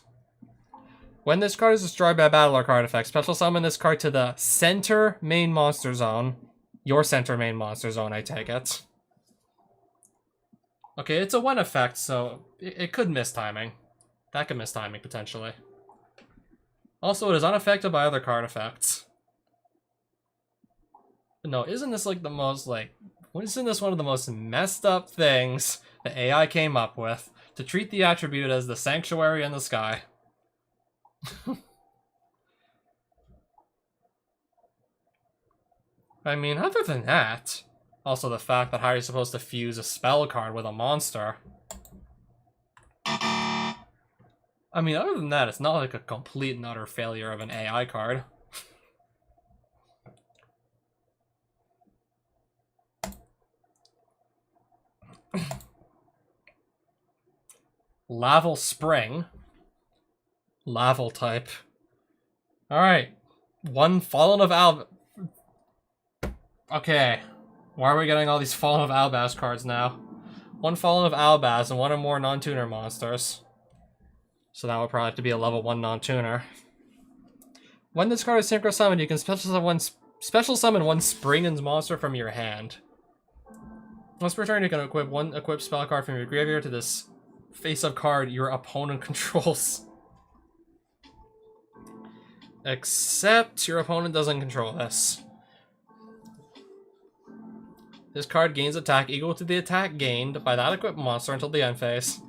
When this card is destroyed by a battle or card effect, special summon this card to the center main monster zone. Your center main monster zone, I take it. Okay, it's a 1 effect, so it could miss timing. That could miss timing, potentially. Also, it is unaffected by other card effects. But no, isn't this like the most, like... Isn't this one of the most messed up things the AI came up with? To treat the attribute as the Sanctuary in the Sky. I mean, other than that... Also the fact that how you're supposed to fuse a spell card with a monster. I mean, other than that, it's not like a complete and utter failure of an AI card. Laval Spring. Laval type. Alright. One Fallen of Okay. Why are we getting all these Fallen of Albaz cards now? One Fallen of Albaz and one or more non-tuner monsters. So that would probably have to be a level 1 non-tuner. When this card is synchro summoned, you can special summon one Springen's monster from your hand. Once per turn, you can equip one equipped spell card from your graveyard to this face-up card your opponent controls. Except your opponent doesn't control this. This card gains attack equal to the attack gained by that equipped monster until the end phase.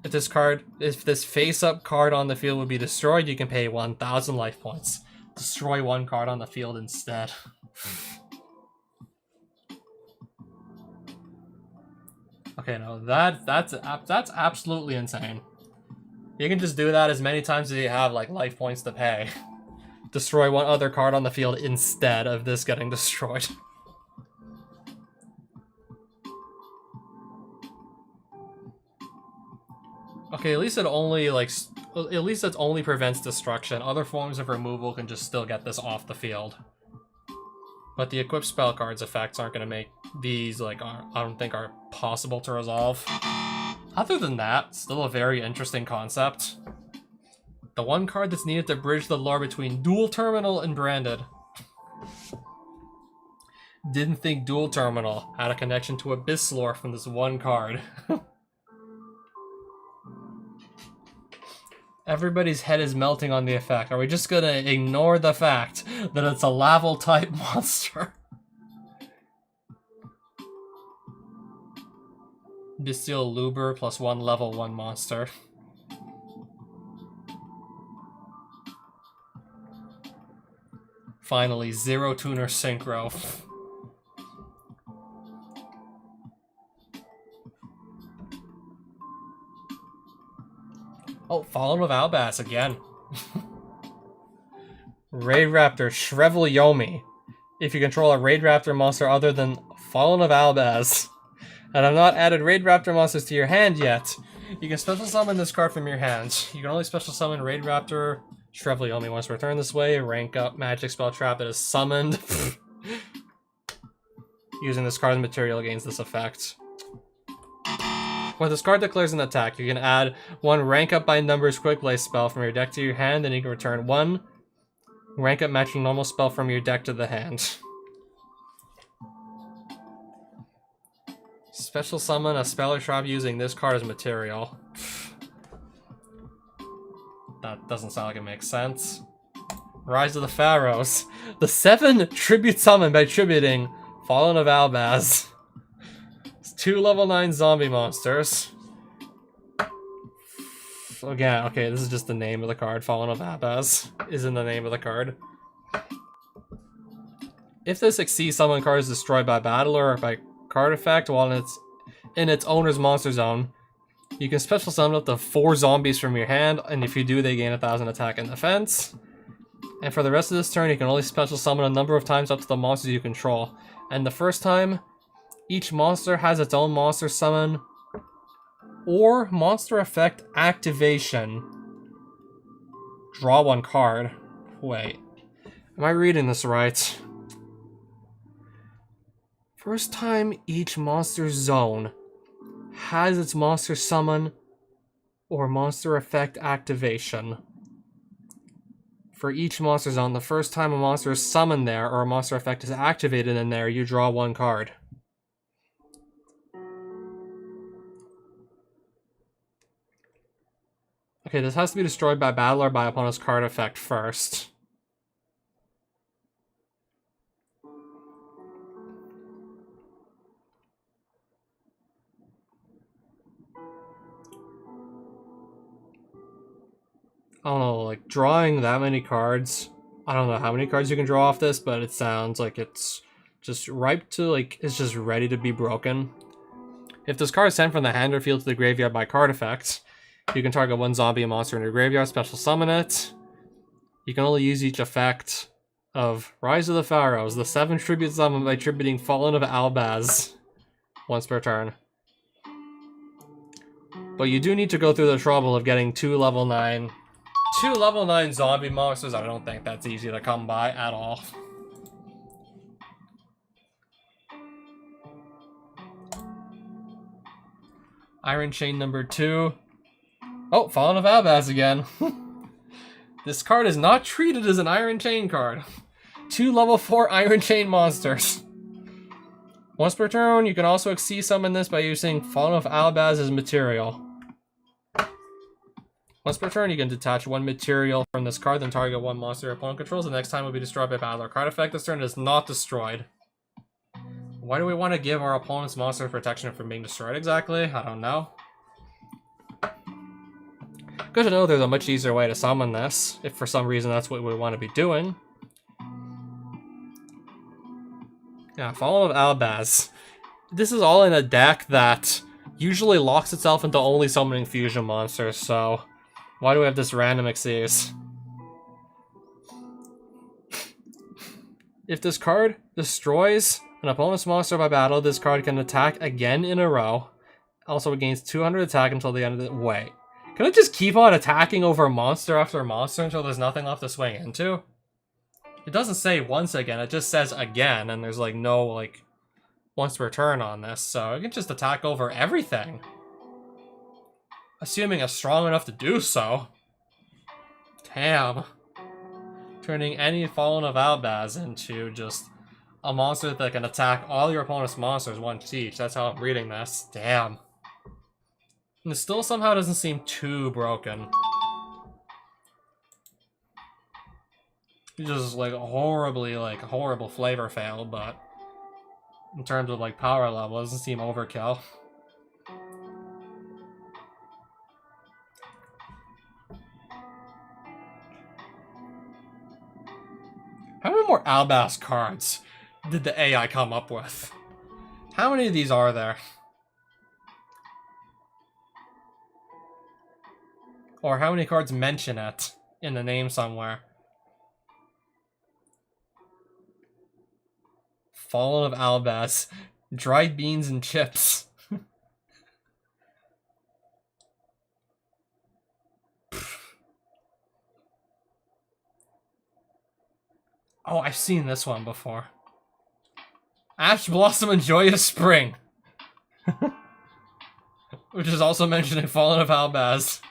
If this face-up card on the field would be destroyed, you can pay 1,000 life points. Destroy one card on the field instead. Okay, no, that's absolutely insane. You can just do that as many times as you have like life points to pay. Destroy one other card on the field instead of this getting destroyed. Okay, at least it only only prevents destruction. Other forms of removal can just still get this off the field. But the equipped spell cards effects aren't going to make these, like, I don't think are possible to resolve. Other than that, still a very interesting concept. The one card that's needed to bridge the lore between Dual Terminal and Branded. Didn't think Dual Terminal had a connection to Abyss lore from this one card. Everybody's head is melting on the effect. Are we just gonna ignore the fact that it's a Laval type monster? Bestial Luber plus one level 1 monster. Finally, 0 tuner synchro. Oh, Fallen of Albaz again. Raid Raptor Shrevel Yomi. If you control a Raid Raptor monster other than Fallen of Albaz, and have not added Raid Raptor monsters to your hand yet, you can special summon this card from your hand. You can only special summon Raid Raptor Shrevel Yomi once returned this way. Rank up magic spell trap that is summoned. Using this card's material gains this effect. When this card declares an attack, you can add one rank up by numbers quick play spell from your deck to your hand, and you can return one rank up matching normal spell from your deck to the hand. Special summon a spell or trap using this card as material. That doesn't sound like it makes sense. Rise of the Pharaohs. The 7 tribute summon by tributing Fallen of Albaz. 2 level 9 zombie monsters. Again, okay, this is just the name of the card. Fallen of Albaz is in the name of the card. If this exceeds summon card is destroyed by battle or by card effect while it's in its owner's monster zone, you can special summon up to 4 zombies from your hand, and if you do, they gain 1000 attack and defense. And for the rest of this turn, you can only special summon a number of times up to the monsters you control. And the first time, each monster has its own monster summon or monster effect activation. Draw 1 card. Wait, am I reading this right? First time each monster zone has its monster summon or monster effect activation. For each monster zone, the first time a monster is summoned there or a monster effect is activated in there, you draw 1 card. Okay, this has to be destroyed by battle or by opponent's card effect first. I don't know, like, drawing that many cards, I don't know how many cards you can draw off this, but it sounds like it's just ripe to, like, it's just ready to be broken. If this card is sent from the hand or field to the graveyard by card effect, you can target 1 zombie monster in your graveyard, special summon it. You can only use each effect of Rise of the Pharaohs, the 7 tribute summon by tributing Fallen of Albaz once per turn. But you do need to go through the trouble of getting 2 level 9 zombie monsters. I don't think that's easy to come by at all. Iron Chain number 2. Oh, Fallen of Albaz again. This card is not treated as an Iron Chain card. 2 level 4 Iron Chain monsters. Once per turn, you can also exceed summon this by using Fallen of Albaz as material. Once per turn, you can detach 1 material from this card, then target 1 monster your opponent controls. The next time will be destroyed by battle or card effect. This turn is not destroyed. Why do we want to give our opponent's monster protection from being destroyed exactly? I don't know. Good to know there's a much easier way to summon this, if for some reason that's what we want to be doing. Yeah, Fallen of Albaz. This is all in a deck that usually locks itself into only summoning fusion monsters, so why do we have this random exceeds? If this card destroys an opponent's monster by battle, this card can attack again in a row. Also, it gains 200 attack until the end of the... Wait. Can it just keep on attacking over monster after monster until there's nothing left to swing into? It doesn't say once again, it just says again, and there's like no, like, once per turn on this, so it can just attack over everything. Assuming it's strong enough to do so. Damn. Turning any Fallen of Albaz into just a monster that can attack all your opponent's monsters once each. That's how I'm reading this. Damn. And it still somehow doesn't seem too broken. It's just like horribly, like, horrible flavor fail, but in terms of like power level, it doesn't seem overkill. How many more Albaz cards did the AI come up with? How many of these are there? Or how many cards mention it in the name somewhere? Fallen of Albaz. Dried beans and chips. Oh, I've seen this one before. Ash Blossom and Joyous Spring. Which is also mentioned in Fallen of Albaz.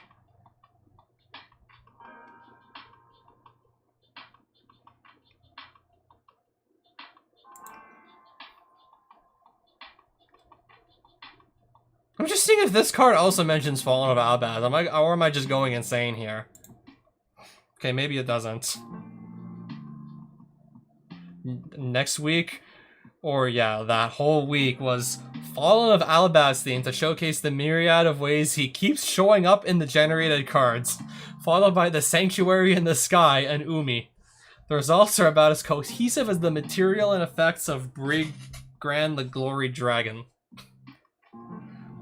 I'm just seeing if this card also mentions Fallen of Albaz. Or am I just going insane here? Okay, maybe it doesn't. Next week, or yeah, that whole week was Fallen of Albaz theme to showcase the myriad of ways he keeps showing up in the generated cards, followed by the Sanctuary in the Sky and Umi. The results are about as cohesive as the material and effects of Brig Grand the Glory Dragon.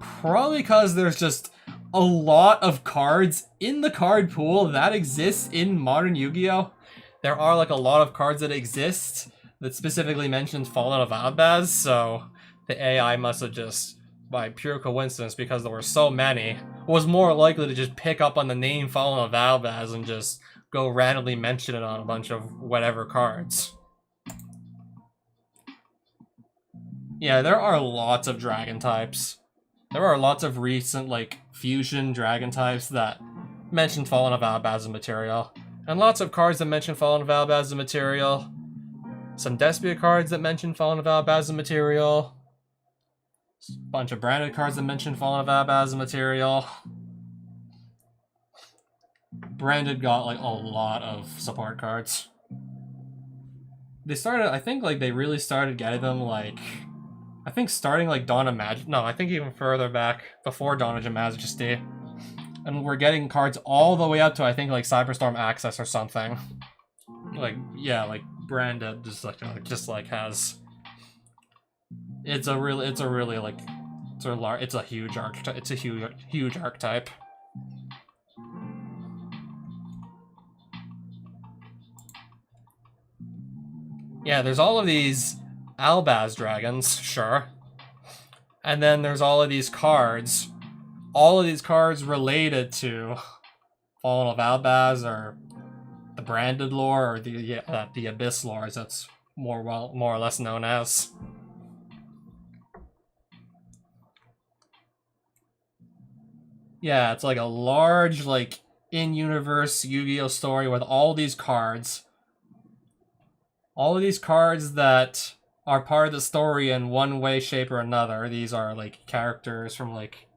Probably because there's just a lot of cards in the card pool that exists in modern Yu-Gi-Oh! There are like a lot of cards that exist that specifically mentions Fallen of Albaz, so the AI must have just, by pure coincidence, because there were so many, was more likely to just pick up on the name Fallen of Albaz and just go randomly mention it on a bunch of whatever cards. Yeah, there are lots of dragon types. There are lots of recent, like, fusion dragon types that mention Fallen of Albaz as material. And lots of cards that mention Fallen of Albaz as material. Some Despia cards that mention Fallen of Albaz as material. A bunch of branded cards that mention Fallen of Albaz as material. Branded got, like, a lot of support cards. They started, I think, like, they really started getting them, like... I think starting like Dawn of Magic. No, I think even further back before Dawn of Majesty. And we're getting cards all the way up to I think like Cyberstorm Access or something. Like like branded just like has. It's a huge archetype. It's a huge archetype. Yeah, there's all of these Albaz dragons, sure. And then there's all of these cards. All of these cards related to Fallen of Albaz or the branded lore or the Abyss lore, as that's more or less known as. Yeah, it's like a large, like, in-universe Yu-Gi-Oh! Story with all these cards. All of these cards that are part of the story in one way, shape, or another. These are, like, characters from, like...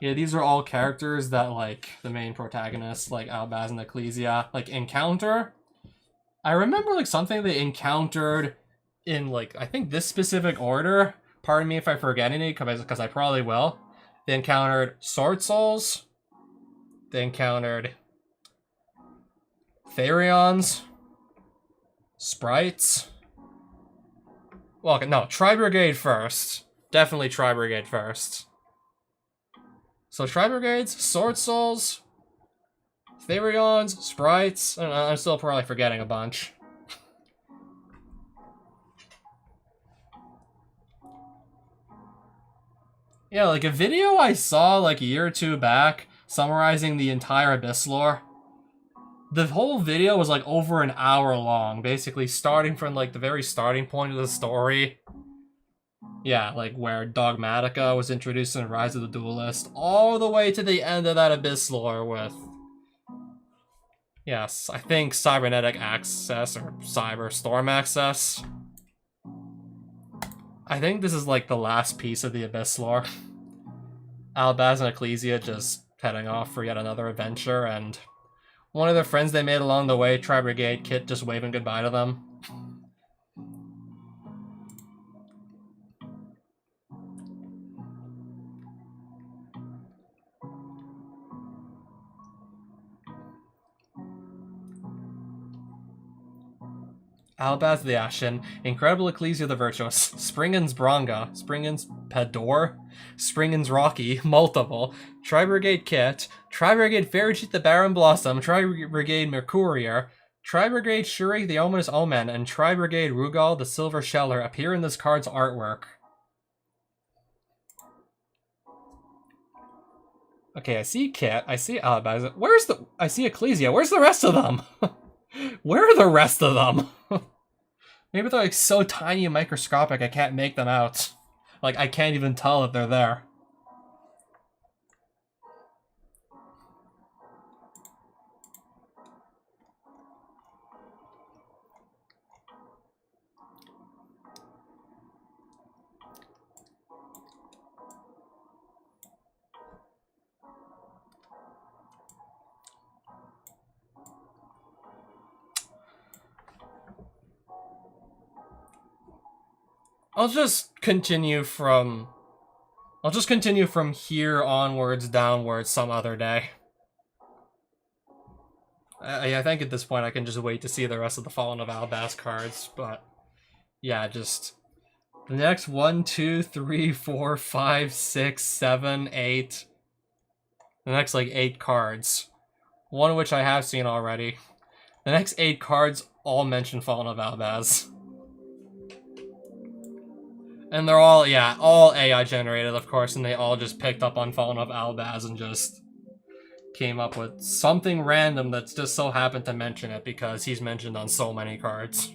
Yeah, these are all characters that, like, the main protagonists, like Albaz and Ecclesia, like, encounter. I remember, like, something they encountered in, like, I think this specific order. Pardon me if I forget any, because I probably will. They encountered Sword Souls. They encountered Therions. Sprites. Well, no, Tri-Brigade first. Definitely Tri-Brigade first. So Tri-Brigades, Sword Souls, Therions, Sprites, and I'm still probably forgetting a bunch. Yeah, like a video I saw like a year or two back summarizing the entire Abyss lore. The whole video was like over an hour long, basically starting from like the very starting point of the story. Yeah, like where Dogmatica was introduced in Rise of the Duelist, all the way to the end of that Abyss lore with... Yes, I think Cybernetic Access or Cyber Storm Access. I think this is like the last piece of the Abyss lore. Albaz and Ecclesia just heading off for yet another adventure, and one of their friends they made along the way, Tri-Brigade Kit, just waving goodbye to them. Albaz the Ashen, Incredible Ecclesia the Virtuous, Springens Bronga, Springens Pador, Springens Rocky, multiple, Tri-Brigade Kit, Tri-Brigade Fairycheat the Baron Blossom, Tri-Brigade Mercurier, Tri-Brigade Shuri the Ominous Omen, and Tri-Brigade Rugal the Silver Sheller appear in this card's artwork. Okay, I see Kit, I see Albaz. I see Ecclesia, where's the rest of them? Where are the rest of them? Maybe they're like so tiny and microscopic I can't make them out. Like I can't even tell that they're there. I'll just continue from here onwards, downwards some other day. I think at this point I can just wait to see the rest of the Fallen of Albaz cards, but yeah, just the next 1, 2, 3, 4, 5, 6, 7, 8. The next like 8 cards. One of which I have seen already. The next 8 cards all mention Fallen of Albaz. And they're all, yeah, all AI generated, of course, and they all just picked up on Fallen of Albaz and just came up with something random that just so happened to mention it because he's mentioned on so many cards.